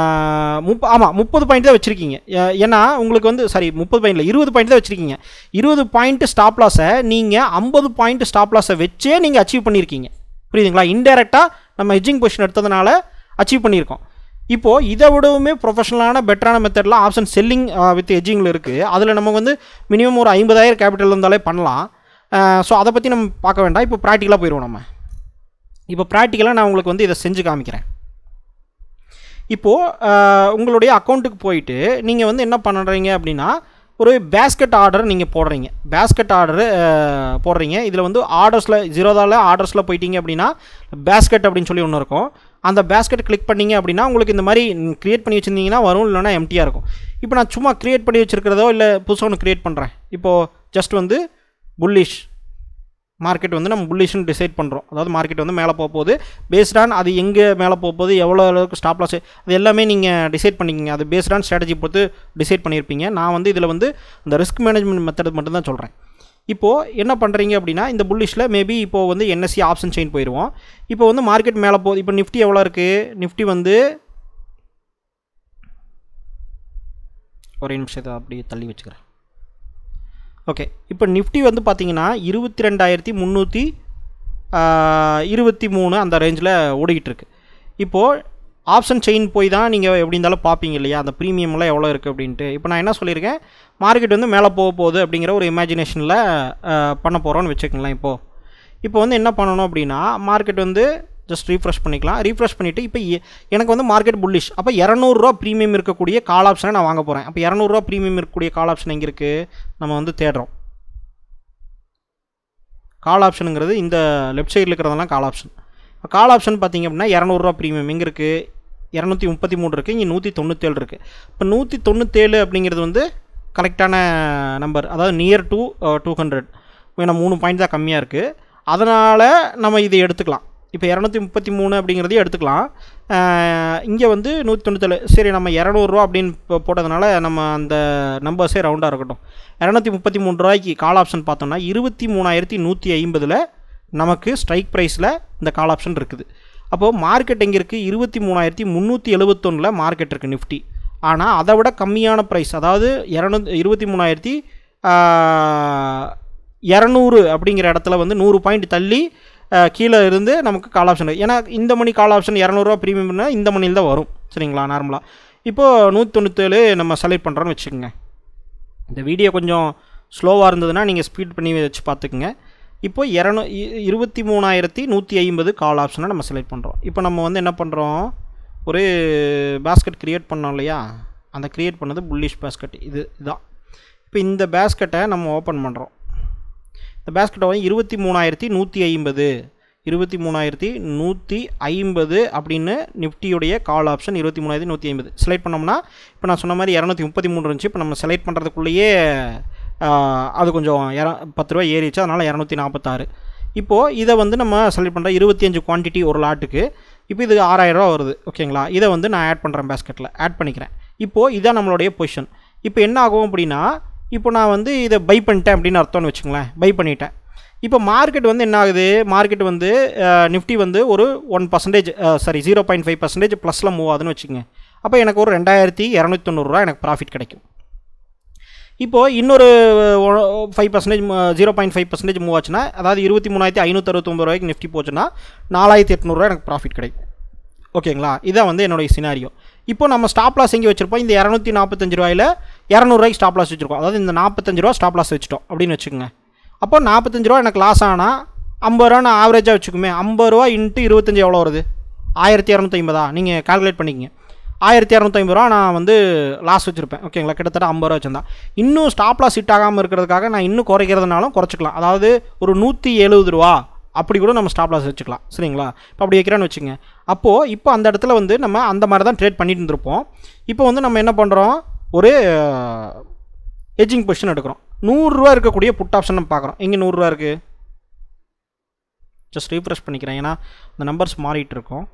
30 பாயிண்ட் தான் வச்சுருக்கீங்க. ஏன்னா உங்களுக்கு வந்து 30 பாயிண்ட் இல்லை, 20 பாயிண்ட் தான் வச்சுருக்கீங்க. 20 பாயிண்ட் ஸ்டாப் லாஸை நீங்கள் 50 பாயிண்ட் ஸ்டாப் லாஸை வச்சே நீங்கள் அச்சீவ் பண்ணியிருக்கீங்க. புரியுதுங்களா? இன்டெரக்டாக நம்ம ஹெட்ஜிங் பொசிஷன் எடுத்ததுனால அச்சீவ் பண்ணியிருக்கோம். இப்போது இதை விடவுமே ப்ரொஃபஷனலான பெட்டரான மெத்தட்லாம் ஆப்ஷன் செல்லிங் வித் ஹெட்ஜிங்கில் இருக்குது. அதில் நம்ம வந்து மினிமம் ஒரு 50,000 கேபிட்டல் இருந்தாலே பண்ணலாம். ஸோ அதை பற்றி நம்ம பார்க்க வேண்டாம். இப்போ ப்ராக்டிக்கலாக போயிடுவோம். நம்ம இப்போ ப்ராக்டிக்கலாக நான் உங்களுக்கு வந்து இதை செஞ்சு காமிக்கிறேன். இப்போது உங்களுடைய அக்கௌண்ட்டுக்கு போயிட்டு நீங்கள் வந்து என்ன பண்ணுறீங்க அப்படின்னா ஒரு பேஸ்கெட் ஆர்டர் நீங்கள் போடுறீங்க. பேஸ்கெட் ஆர்டரு போடுறீங்க. இதில் வந்து ஆர்டர்ஸில் ஜீரோதாவில் ஆர்டர்ஸில் போயிட்டீங்க அப்படின்னா பேஸ்கெட் அப்படின்னு சொல்லி ஒன்று இருக்கும். அந்த பேஸ்கெட் கிளிக் பண்ணிங்க அப்படின்னா உங்களுக்கு இந்த மாதிரி க்ரியேட் பண்ணி வச்சுருந்தீங்கன்னா வரும், இல்லைனா எம்டியாக இருக்கும். இப்போ நான் சும்மா க்ரியேட் பண்ணி வச்சுருக்கிறதோ இல்லை புதுசாக ஒன்று க்ரியேட் பண்ணுறேன். இப்போது ஜஸ்ட் வந்து புல்லிஷ் மார்க்கெட் வந்து நம்ம புல்லிஷ்னு டிசைட் பண்ணுறோம். அதாவது மார்க்கெட் வந்து மேலே போக போகுது, பேஸ்டான் அது எங்கே மேலே போக போகுது, எவ்வளோ அளவுக்கு ஸ்டாப் லாஸ், அது எல்லாமே நீங்கள் டிசைட் பண்ணிக்கிங்க. அது பேஸ்டான் ஸ்ட்ராட்டஜி பொறுத்து டிசைட் பண்ணியிருப்பீங்க. நான் வந்து இதில் வந்து இந்த ரிஸ்க் மேனேஜ்மெண்ட் மெத்தட் மட்டும் தான் சொல்கிறேன். இப்போது என்ன பண்ணுறீங்க அப்படின்னா இந்த புல்லிஷில் மேபி இப்போது வந்து என்எஸ்சி ஆப்ஷன் செயின் போயிடுவோம். இப்போ வந்து மார்க்கெட் மேலே போகுது. இப்போ நிஃப்டி எவ்வளோ இருக்குது? நிஃப்டி வந்து ஒரே நிமிஷத்தை அப்படியே தள்ளி வச்சுக்கிறேன். ஓகே, இப்போ நிஃப்டி வந்து பார்த்தீங்கன்னா 22,323 அந்த ரேஞ்சில் ஓடிக்கிட்டு இருக்கு. இப்போது ஆப்ஷன் செயின் போய் தான் நீங்கள் எப்படி இருந்தாலும் பார்ப்பீங்க இல்லையா, அந்த ப்ரீமியம்லாம் எவ்வளோ இருக்குது அப்படின்ட்டு. இப்போ நான் என்ன சொல்லியிருக்கேன், மார்க்கெட் வந்து மேலே போக போகுது அப்படிங்கிற ஒரு இமேஜினேஷனில் பண்ண போகிறோன்னு வச்சுக்கோங்களேன். இப்போ வந்து என்ன பண்ணணும் அப்படின்னா மார்க்கெட் வந்து ஜஸ்ட் ரீஃப்ரெஷ் பண்ணிக்கலாம். ரீஃப்ரெஷ் பண்ணிவிட்டு இப்போ எனக்கு வந்து மார்க்கெட் புல்லிஷ். அப்போ 200 ப்ரீமியம் இருக்கக்கூடிய கால் ஆப்ஷனை நான் வாங்க போகிறேன். அப்போ 200 ப்ரீமியம் இருக்கக்கூடிய கால் ஆப்ஷன் எங்கே இருக்குது? நம்ம வந்து தேடுறோம். கால் ஆப்ஷனுங்கிறது இந்த லெஃப்ட் சைடில் இருக்கிறதெல்லாம் கால் ஆப்ஷன். கால் ஆப்ஷன் பார்த்திங்க அப்படின்னா 200 ப்ரீமியம் எங்கே இருக்குது? 233 இருக்குது, இங்கே 197 இருக்குது. இப்போ 197 அப்படிங்கிறது வந்து கரெக்டான நம்பர், அதாவது நியர் டு 200. வேணா 3 பாயிண்ட் தான் கம்மியாக இருக்குது, அதனால் நம்ம இதை எடுத்துக்கலாம். இப்போ 233 அப்படிங்கிறதையும் எடுத்துக்கலாம். இங்கே வந்து 197. சரி, நம்ம 200 அப்படின்னு போட்டதுனால நம்ம அந்த நம்பர்ஸே ரவுண்டாக இருக்கட்டும். 233 ரூபாய்க்கு கால் ஆப்ஷன் பார்த்தோம்னா 23,150 நமக்கு ஸ்ட்ரைக் ப்ரைஸில் இந்த கால் ஆப்ஷன் இருக்குது. அப்போது மார்க்கெட் எங்கே இருக்குது? 23,371 மார்க்கெட் இருக்குது நிஃப்டி. ஆனால் அதை விட கம்மியான ப்ரைஸ், அதாவது 23,200 அப்படிங்கிற இடத்துல வந்து 100 பாயிண்ட் தள்ளி கீழே இருந்து நமக்கு கால் ஆப்ஷன். ஏன்னா இந்த மணி கால் ஆப்ஷன் 200 ப்ரீமியம்னா இந்த மணியில் தான் வரும், சரிங்களா, நார்மலாக. இப்போது 197 நம்ம செலக்ட் பண்ணுறோன்னு வச்சுக்கோங்க. இந்த வீடியோ கொஞ்சம் ஸ்லோவாக இருந்ததுன்னா நீங்கள் ஸ்பீட் பண்ணி வச்சு பார்த்துக்குங்க. இப்போது 23,150 கால் ஆப்ஷனை நம்ம செலக்ட் பண்ணுறோம். இப்போ நம்ம வந்து என்ன பண்ணுறோம், ஒரு பேஸ்கெட் க்ரியேட் பண்ணோம் இல்லையா, அந்த க்ரியேட் பண்ணது புல்லிஷ் பேஸ்கெட் இதுதான். இப்போ இந்த பேஸ்கெட்டை நம்ம ஓப்பன் பண்ணுறோம். இந்த பேஸ்கெட்டை வந்து 23,150 அப்படின்னு நிஃப்டியுடைய கால் ஆப்ஷன் 23,150 செலக்ட் பண்ணோம்னா, இப்போ நான் சொன்ன மாதிரி 233 இருந்துச்சு. இப்போ நம்ம செலக்ட் பண்ணுறதுக்குள்ளேயே அது கொஞ்சம் 10 ரூபா ஏறிச்சு, அதனால் 246. இப்போது இதை வந்து நம்ம செலக்ட் பண்ணுற 25 குவான்டிட்டி ஒரு லாட்டுக்கு. இப்போ இது 6,000 ரூபா வருது, ஓகேங்களா. இதை வந்து நான் ஆட் பண்ணுறேன், பேஸ்கெட்டில் ஆட் பண்ணிக்கிறேன். இப்போது இதான் நம்மளுடைய பொசிஷன். இப்போ என்ன ஆகும் அப்படின்னா, இப்போ நான் வந்து இதை பை பண்ணிட்டேன் அப்படின்னு அர்த்தம்னு வச்சுங்களேன். பை பண்ணிட்டேன். இப்போ மார்க்கெட் வந்து என்ன ஆகுது, மார்க்கெட் வந்து நிஃப்டி வந்து ஒரு 1% 0.5% ப்ளஸில் மூவ் ஆகுதுன்னு வச்சுக்கோங்க. அப்போ எனக்கு ஒரு 2,290 ரூபா எனக்கு ப்ராஃபிட் கிடைக்கும். இப்போது இன்னொரு 5% 0.5% மூவ் ஆச்சுன்னா, அதாவது 23,569 ரூபாய்க்கு நிஃப்டி போச்சுன்னா 4,800 ரூபா எனக்கு ப்ராஃபிட் கிடைக்கும், ஓகேங்களா. இதான் வந்து என்னுடைய சினாரியோ. இப்போ நம்ம ஸ்டாப் லாஸ் எங்கே வச்சுருப்போம், இந்த 245 ரூபாயில் 200 ரூபாய்க்கு ஸ்டாப் லாஸ் வச்சுருக்கோம். அதாவது இந்த 45 ரூபா ஸ்டாப் லாஸ் வச்சுட்டோம் அப்படின்னு வச்சுக்கோங்க. அப்போ 45 ரூபா எனக்கு லாஸ் ஆனால் 50 ரூபா நான் ஆவரேஜாக வச்சுக்குமே. 50 ரூபா இன்ட்டு 25 எவ்வளோ வருது? 1,250. நீங்கள் கால்குலேட் பண்ணிக்கங்க. 1,250 ரூபா நான் வந்து லாஸ் வச்சுருப்பேன், ஓகேங்களா. கிட்டத்தட்ட 50 ரூபா வச்சுருந்தா. இன்னும் ஸ்டாப் லாஸ் ஹிட் ஆகாமல் இருக்கிறதுக்காக நான் இன்னும் குறைக்கிறதுனாலும் குறைச்சிக்கலாம். அதாவது ஒரு 170 ரூபா அப்படி கூட நம்ம ஸ்டாப் லாஸ் வச்சுக்கலாம், சரிங்களா. இப்போ அப்படி வைக்கிறேன்னு வச்சுங்க. அப்போது இப்போ அந்த இடத்துல வந்து நம்ம அந்த மாதிரி தான் ட்ரேட் பண்ணிட்டு இருந்திருப்போம். இப்போ வந்து நம்ம என்ன பண்ணுறோம், ஒரு ஹெட்ஜிங் பொசிஷன் எடுக்கிறோம். 100 ரூபா இருக்கக்கூடிய புட் ஆப்ஷன் நம்ம பார்க்குறோம். எங்கே 100 ரூபா இருக்குது? ஜஸ்ட் ரீஃப்ரெஷ் பண்ணிக்கிறேன், ஏன்னா இந்த நம்பர்ஸ் மாறிட்டு இருக்கோம்.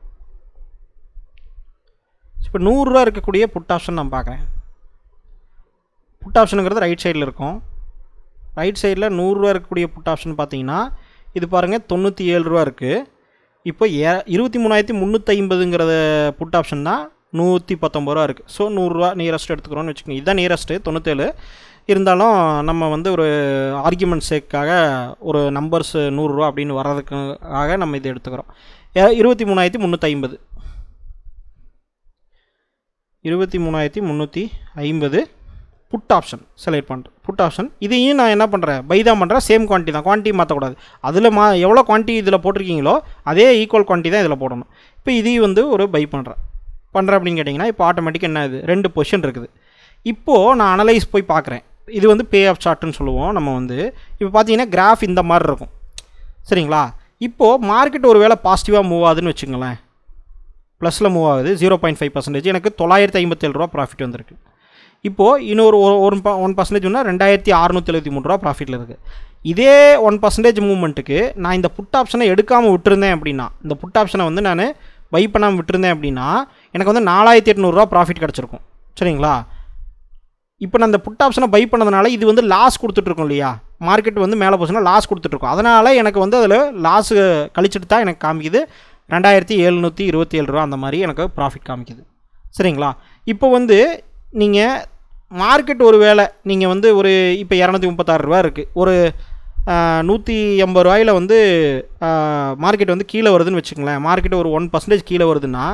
இப்போ 100 ரூபா இருக்கக்கூடிய புட் ஆப்ஷன் நான் பார்க்குறேன். புட் ஆப்ஷனுங்கிறது ரைட் சைடில் இருக்கும். ரைட் சைடில் 100 ரூபா இருக்கக்கூடிய புட் ஆப்ஷன் பார்த்தீங்கன்னா இது பாருங்கள் 97 ரூபா இருக்குது. இப்போ 23,350ங்கிறத புட் ஆப்ஷன் தான் 119 ரூபா இருக்குது. ஸோ 100 ரூபா நியரஸ்ட் எடுத்துக்கிறோன்னு வச்சுக்கோங்க. இதுதான் நியரஸ்ட்டு 97. இருந்தாலும் நம்ம வந்து ஒரு ஆர்கியூமெண்ட் சேக்காக ஒரு நம்பர்ஸ் 100 ரூபா அப்படின்னு வர்றதுக்காக நம்ம இதை எடுத்துக்கிறோம். 23,350 23,350 புட் ஆப்ஷன் செலக்ட் பண்ணுறேன். புட் ஆப்ஷன் இதையும் நான் என்ன பண்ணுறேன், பை தான் பண்ணுறேன். சேம் குவான்டிட்டி தான், குவான்டிட்டி மாற்றக்கூடாது. அதில் எவ்வளோ குவான்டிட்டி இதில் போட்டிருக்கீங்களோ அதே ஈக்குவல் குவான்டிட்டி தான் இதில் போடணும். இப்போ இதையும் வந்து ஒரு பை பண்ணுறேன் அப்படின்னு கேட்டிங்கன்னா இப்போ ஆட்டோமேட்டிக்காக என்ன ஆகுது, 2 பொசிஷன் இருக்குது. இப்போது நான் அனலைஸ் போய் பார்க்குறேன். இது வந்து பே ஆஃப் சார்ட்டுன்னு சொல்லுவோம் நம்ம வந்து. இப்போ பார்த்தீங்கன்னா கிராஃப் இந்த மாதிரி இருக்கும் சரிங்களா. இப்போது மார்க்கெட் ஒரு வேளை பாசிட்டிவாக மூவ் ஆகுதுன்னு வச்சுங்களேன், ப்ளஸில் மூவ் ஆகுது 0.5%, எனக்கு 957 ரூபா ப்ராஃபிட் வந்திருக்கு. இப்போது இன்னொரு 1% ஒன்றா 2673 ரூபா ப்ராஃபிட்டில் இருக்குது. இதே 1% மூவ்மெண்ட்டுக்கு நான் இந்த புட் ஆப்ஷனை எடுக்காமல் விட்டுருந்தேன் அப்படின்னா, இந்த புட் ஆப்ஷனை வந்து நான் பை பண்ணாமல் விட்டுருந்தேன் அப்படின்னா எனக்கு வந்து 4800 ரூபா ப்ராஃபிட் கிடச்சிருக்கும் சரிங்களா. இப்போ நான் இந்த புட் ஆப்ஷனை பை பண்ணதுனால இது வந்து லாஸ் கொடுத்துட்ருக்கோம் இல்லையா, மார்க்கெட் வந்து மேலே போச்சுன்னா லாஸ் கொடுத்துட்ருக்கோம். அதனால் எனக்கு வந்து அதில் லாஸு கழிச்சிட்டு தான் எனக்கு காமிக்குது 2727 ரூபா அந்த மாதிரி எனக்கு ப்ராஃபிட் காமிக்குது சரிங்களா. இப்போ வந்து நீங்கள் மார்க்கெட் ஒரு வேளை நீங்கள் வந்து ஒரு இப்போ 236 ரூபா இருக்குது, ஒரு 180 ரூபாயில் வந்து மார்க்கெட் வந்து கீழே வருதுன்னு வச்சுக்கங்களேன். மார்க்கெட் ஒரு 1% கீழே வருதுன்னா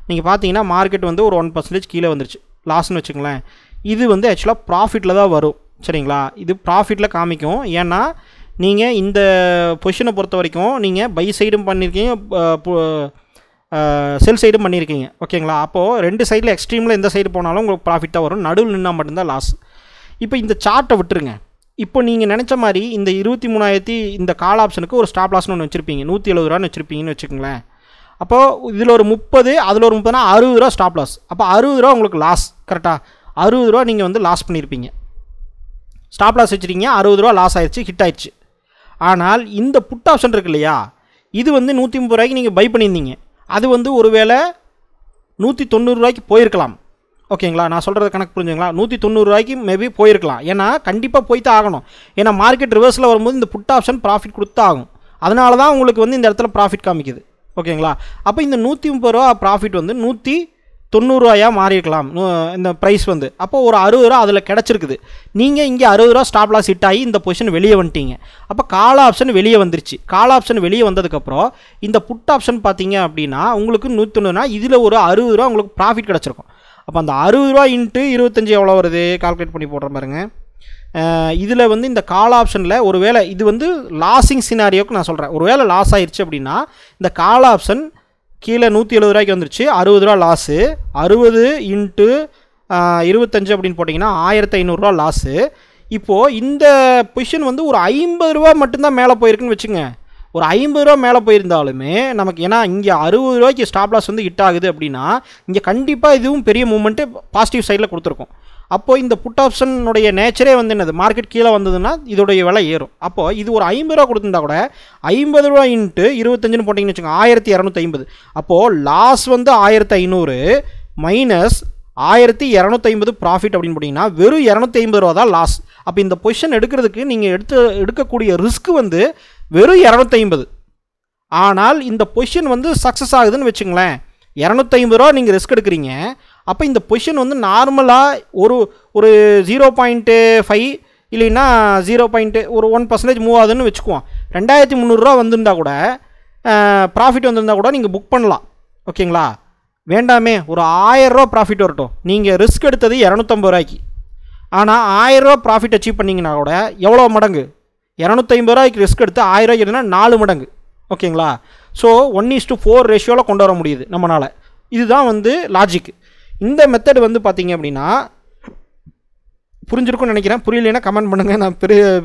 நீங்கள் பார்த்தீங்கன்னா மார்க்கெட் வந்து ஒரு 1% கீழே வந்துருச்சு லாஸ்ன்னு வச்சுக்கங்களேன். இது வந்து ஆக்சுவலாக ப்ராஃபிட்டில் தான் வரும் சரிங்களா. இது ப்ராஃபிட்டில் காமிக்கும். ஏன்னா நீங்கள் இந்த பொசிஷனை பொறுத்த வரைக்கும் நீங்கள் பை சைடும் பண்ணியிருக்கீங்க, செல் சைடும் பண்ணியிருக்கீங்க ஓகேங்களா. அப்போது ரெண்டு சைடில் எக்ஸ்ட்ரீமில் எந்த சைடு போனாலும் உங்களுக்கு ப்ராஃபிட் தான் வரும், நடுவில் நின்னால் மட்டும்தான் லாஸ். இப்போ இந்த சார்ட்டை விட்டுருங்க. இப்போ நீங்கள் நினச்ச மாதிரி இந்த 23,000 இந்த கால் ஆப்ஷனுக்கு ஒரு ஸ்டாப் லாஸ்னு ஒன்று வச்சுருப்பீங்க, 170 ரூபான்னு வச்சுருப்பீங்கன்னு வச்சுக்கோங்களேன். அப்போது இதில் ஒரு 30, அதில் ஒரு 30னா 60 ரூபா ஸ்டாப் லாஸ். அப்போ 60 ரூபா உங்களுக்கு லாஸ் கரெக்டாக. 60 ரூபா நீங்கள் வந்து லாஸ் பண்ணியிருப்பீங்க, ஸ்டாப் லாஸ் வச்சுருக்கீங்க, 60 ரூபா லாஸ் ஆயிடுச்சு, ஹிட் ஆயிடுச்சு. ஆனால் இந்த புட் ஆப்ஷன் இருக்கு இல்லையா, இது வந்து 130 ரூபாய்க்கு நீங்கள் பை பண்ணியிருந்தீங்க, அது வந்து ஒரு வேளை 190 ரூபாய்க்கு போயிருக்கலாம் ஓகேங்களா. நான் சொல்கிறது கணக்கு புரிஞ்சுங்களா, 190 ரூபாய்க்கு மேபி போயிருக்கலாம். ஏன்னா கண்டிப்பாக போய் தான் ஆகணும். ஏன்னா மார்க்கெட் ரிவர்ஸில் வரும்போது இந்த புட் ஆப்ஷன் ப்ராஃபிட் கொடுத்து ஆகும். அதனால தான் உங்களுக்கு வந்து இந்த இடத்துல ப்ராஃபிட் காமிக்குது ஓகேங்களா. அப்போ இந்த 130 ரூபா ப்ராஃபிட் வந்து 190 ரூபாயாக மாறியிருக்கலாம் இந்த ப்ரைஸ் வந்து. அப்போ ஒரு 60 ரூபா அதில் கிடச்சிருக்குது. நீங்கள் இங்கே 60 ரூபா ஸ்டாப் லாஸ் ஹிட் ஆகி இந்த பொசிஷன் வெளியே வந்துட்டீங்க. அப்போ கால் ஆப்ஷன் வெளியே வந்துருச்சு. கால் ஆப்ஷன் வெளியே வந்ததுக்கப்புறம் இந்த புட் ஆப்ஷன் பார்த்தீங்க அப்படின்னா உங்களுக்கு 190னா இதில் ஒரு 60 ரூபா உங்களுக்கு ப்ராஃபிட் கிடச்சிருக்கும். அப்போ அந்த 60 ரூபா இன்ட்டு 25 எவ்வளோ வருது கால்குலேட் பண்ணி போடுற பாருங்க. இதில் வந்து இந்த கால் ஆப்ஷனில் ஒரு வேளை இது வந்து லாஸிங் சினாரியோக்கு நான் சொல்கிறேன், ஒரு வேளை லாஸ் ஆயிடுச்சு அப்படின்னா இந்த கால் ஆப்ஷன் கீழே 170 ரூபாய்க்கு வந்துருச்சு, 60 ரூபா லாஸு, 60 இன்ட்டு 25 அப்படின்னு போட்டிங்கன்னா 1500 ரூபா லாஸு. இப்போது இந்த பொசிஷன் வந்து ஒரு 50 ரூபா மட்டும்தான் மேலே போயிருக்குன்னு வச்சுங்க. ஒரு 50 ரூபா மேலே போயிருந்தாலுமே நமக்கு, ஏன்னா இங்கே 60 ரூபாய்க்கு ஸ்டாப் லாஸ் வந்து ஹிட் ஆகுது அப்படின்னா இங்கே கண்டிப்பாக இதுவும் பெரிய மூவ்மெண்ட்டு பாசிட்டிவ் சைடில் கொடுத்துருக்கும். அப்போது இந்த புட் ஆப்ஷனுடைய நேச்சரே வந்து என்னது, மார்க்கெட் கீழே வந்ததுன்னா இதோடைய விலை ஏறும். அப்போது இது ஒரு 50 ரூபா கொடுத்துருந்தா கூட 50 ரூபா இன்ட்டு 25ன்னு போட்டிங்கன்னு வச்சுக்கோங்க 1250. அப்போது லாஸ் வந்து 1500 மைனஸ் 1250 ப்ராஃபிட் அப்படின்னு போட்டிங்கன்னா வெறும் 250 ரூபா தான் லாஸ். அப்போ இந்த பொசிஷன் எடுக்கிறதுக்கு நீங்கள் எடுக்கக்கூடிய ரிஸ்க் வந்து வெறும் 250. ஆனால் இந்த பொசிஷன் வந்து சக்ஸஸ் ஆகுதுன்னு வச்சுங்களேன், 250 ரூபா நீங்கள் ரிஸ்க் எடுக்கிறீங்க. அப்போ இந்த பொசிஷன் வந்து நார்மலாக ஒரு 0.5 இல்லைன்னா 1% மூவ் ஆகுதுன்னு வச்சுக்குவோம். 2300 ரூபா வந்திருந்தா கூட ப்ராஃபிட் வந்திருந்தா கூட நீங்கள் புக் பண்ணலாம் ஓகேங்களா. வேண்டாமே, ஒரு 1000 ரூபா ப்ராஃபிட் வரட்டும். நீங்கள் ரிஸ்க் எடுத்தது 250 ரூபாய்க்கு, ஆனால் 1000 ரூபா ப்ராஃபிட் அச்சீவ் பண்ணிங்கன்னா கூட எவ்வளோ மடங்கு, 250 ரூபாய்க்கு ரிஸ்க் எடுத்து 1000 ரூபாய்க்கு எடுத்துனா 4 மடங்கு ஓகேங்களா. ஸோ 1:4 ரேஷியோவில் கொண்டு வர முடியுது நம்மளால். இதுதான் வந்து லாஜிக். இந்த மெத்தட் வந்து பார்த்தீங்க அப்படின்னா புரிஞ்சிருக்கும்னு நினைக்கிறேன். புரியலைன்னா கமெண்ட் பண்ணுங்கள், நான்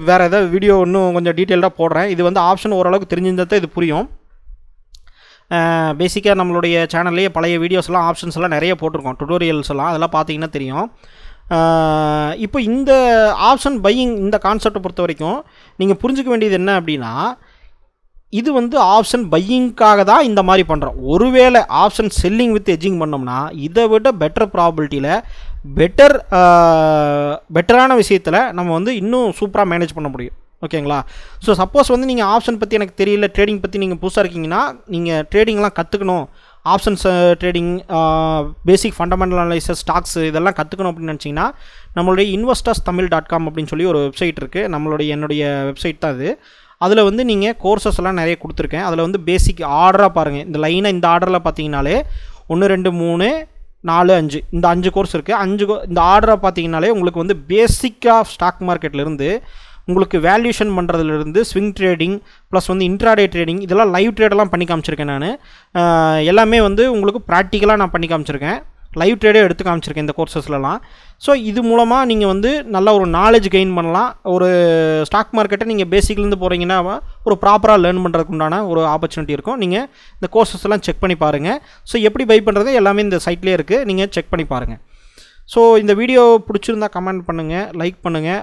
வேறு ஏதாவது வீடியோ இன்னும் கொஞ்சம் டீட்டெயில்டாக போடுறேன். இது வந்து ஆப்ஷன் ஓரளவுக்கு தெரிஞ்சிருந்தால் தான் இது புரியும். பேசிக்காக நம்மளுடைய சேனல்லேயே பழைய வீடியோஸ்லாம் ஆப்ஷன்ஸ் எல்லாம் நிறைய போட்டிருக்கோம், டுட்டோரியல்ஸ் எல்லாம், அதெல்லாம் பார்த்தீங்கன்னா தெரியும். இப்போ இந்த ஆப்ஷன் பையிங் இந்த கான்செப்டை பொறுத்த வரைக்கும் நீங்கள் புரிஞ்சுக்க வேண்டியது என்ன அப்படின்னா, இது வந்து ஆப்ஷன் பையிங்காக தான் இந்த மாதிரி பண்ணுறோம். ஒருவேளை ஆப்ஷன் செல்லிங் வித் எட்ஜிங் பண்ணோம்னா இதை விட பெட்டர் ப்ராபபிலிட்டியில் பெட்டரான விஷயத்தில் நம்ம வந்து இன்னும் சூப்பராக மேனேஜ் பண்ண முடியும் ஓகேங்களா. ஸோ சப்போஸ் வந்து நீங்கள் ஆப்ஷன் பற்றி எனக்கு தெரியல, ட்ரேடிங் பற்றி நீங்கள் புதுசாக இருக்கீங்கன்னா, நீங்கள் ட்ரேடிங்லாம் கற்றுக்கணும், ஆப்ஷன்ஸ் ட்ரேடிங், பேசிக் ஃபண்டமெண்டல் அனலைசஸ், ஸ்டாக்ஸ் இதெல்லாம் கற்றுக்கணும் அப்படின்னு நினச்சிங்கன்னா நம்மளுடைய investorsthamil.com அப்படின்னு சொல்லி ஒரு வெப்சைட் இருக்குது. என்னுடைய வெப்சைட் தான் அது. அதில் வந்து நீங்கள் கோர்சஸ் எல்லாம் நிறைய கொடுத்துருக்கேன். அதில் வந்து பேசிக் ஆர்டராக பாருங்கள், இந்த லைனாக இந்த ஆர்டரில் பார்த்தீங்கனாலே 1 2 3 4 5 இந்த 5 கோர்ஸ் இருக்குது. இந்த ஆர்டராக பார்த்தீங்கனாலே உங்களுக்கு வந்து பேசிக்காக ஸ்டாக் மார்க்கெட்லேருந்து உங்களுக்கு வேல்யூஷன் பண்ணுறதுலேருந்து ஸ்விங் ட்ரேடிங் ப்ளஸ் வந்து இன்ட்ராடே ட்ரேடிங், இதெல்லாம் லைவ் ட்ரேடெல்லாம் பண்ணி காமிச்சிருக்கேன் நான். எல்லாமே வந்து உங்களுக்கு ப்ராக்டிக்கலாக நான் பண்ணி காமிச்சிருக்கேன். லைவ் ட்ரேடே எடுத்து காமிச்சிருக்கேன் இந்த கோர்சஸ்லலாம். ஸோ இது மூலமாக நீங்கள் வந்து நல்ல ஒரு நாலேஜ் கெயின் பண்ணலாம். ஒரு ஸ்டாக் மார்க்கெட்டை நீங்கள் பேசிக்லேருந்து போகிறீங்கன்னா ஒரு ப்ராப்பராக லேர்ன் பண்ணுறதுக்கு உண்டான ஒரு ஆப்பர்ச்சுனிட்டி இருக்கும். நீங்கள் இந்த கோர்சஸ் எல்லாம் செக் பண்ணி பாருங்கள். ஸோ எப்படி பை பண்ணுறது எல்லாமே இந்த சைட்லேயே இருக்குது, நீங்கள் செக் பண்ணி பாருங்கள். ஸோ இந்த வீடியோ பிடிச்சிருந்தா கமெண்ட் பண்ணுங்கள், லைக் பண்ணுங்கள்.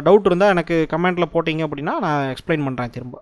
டவுட் இருந்தால் எனக்கு கமெண்ட்டில் போட்டிங்க அப்படின்னா நான் எக்ஸ்பிளைன் பண்ணுறேன் திரும்ப.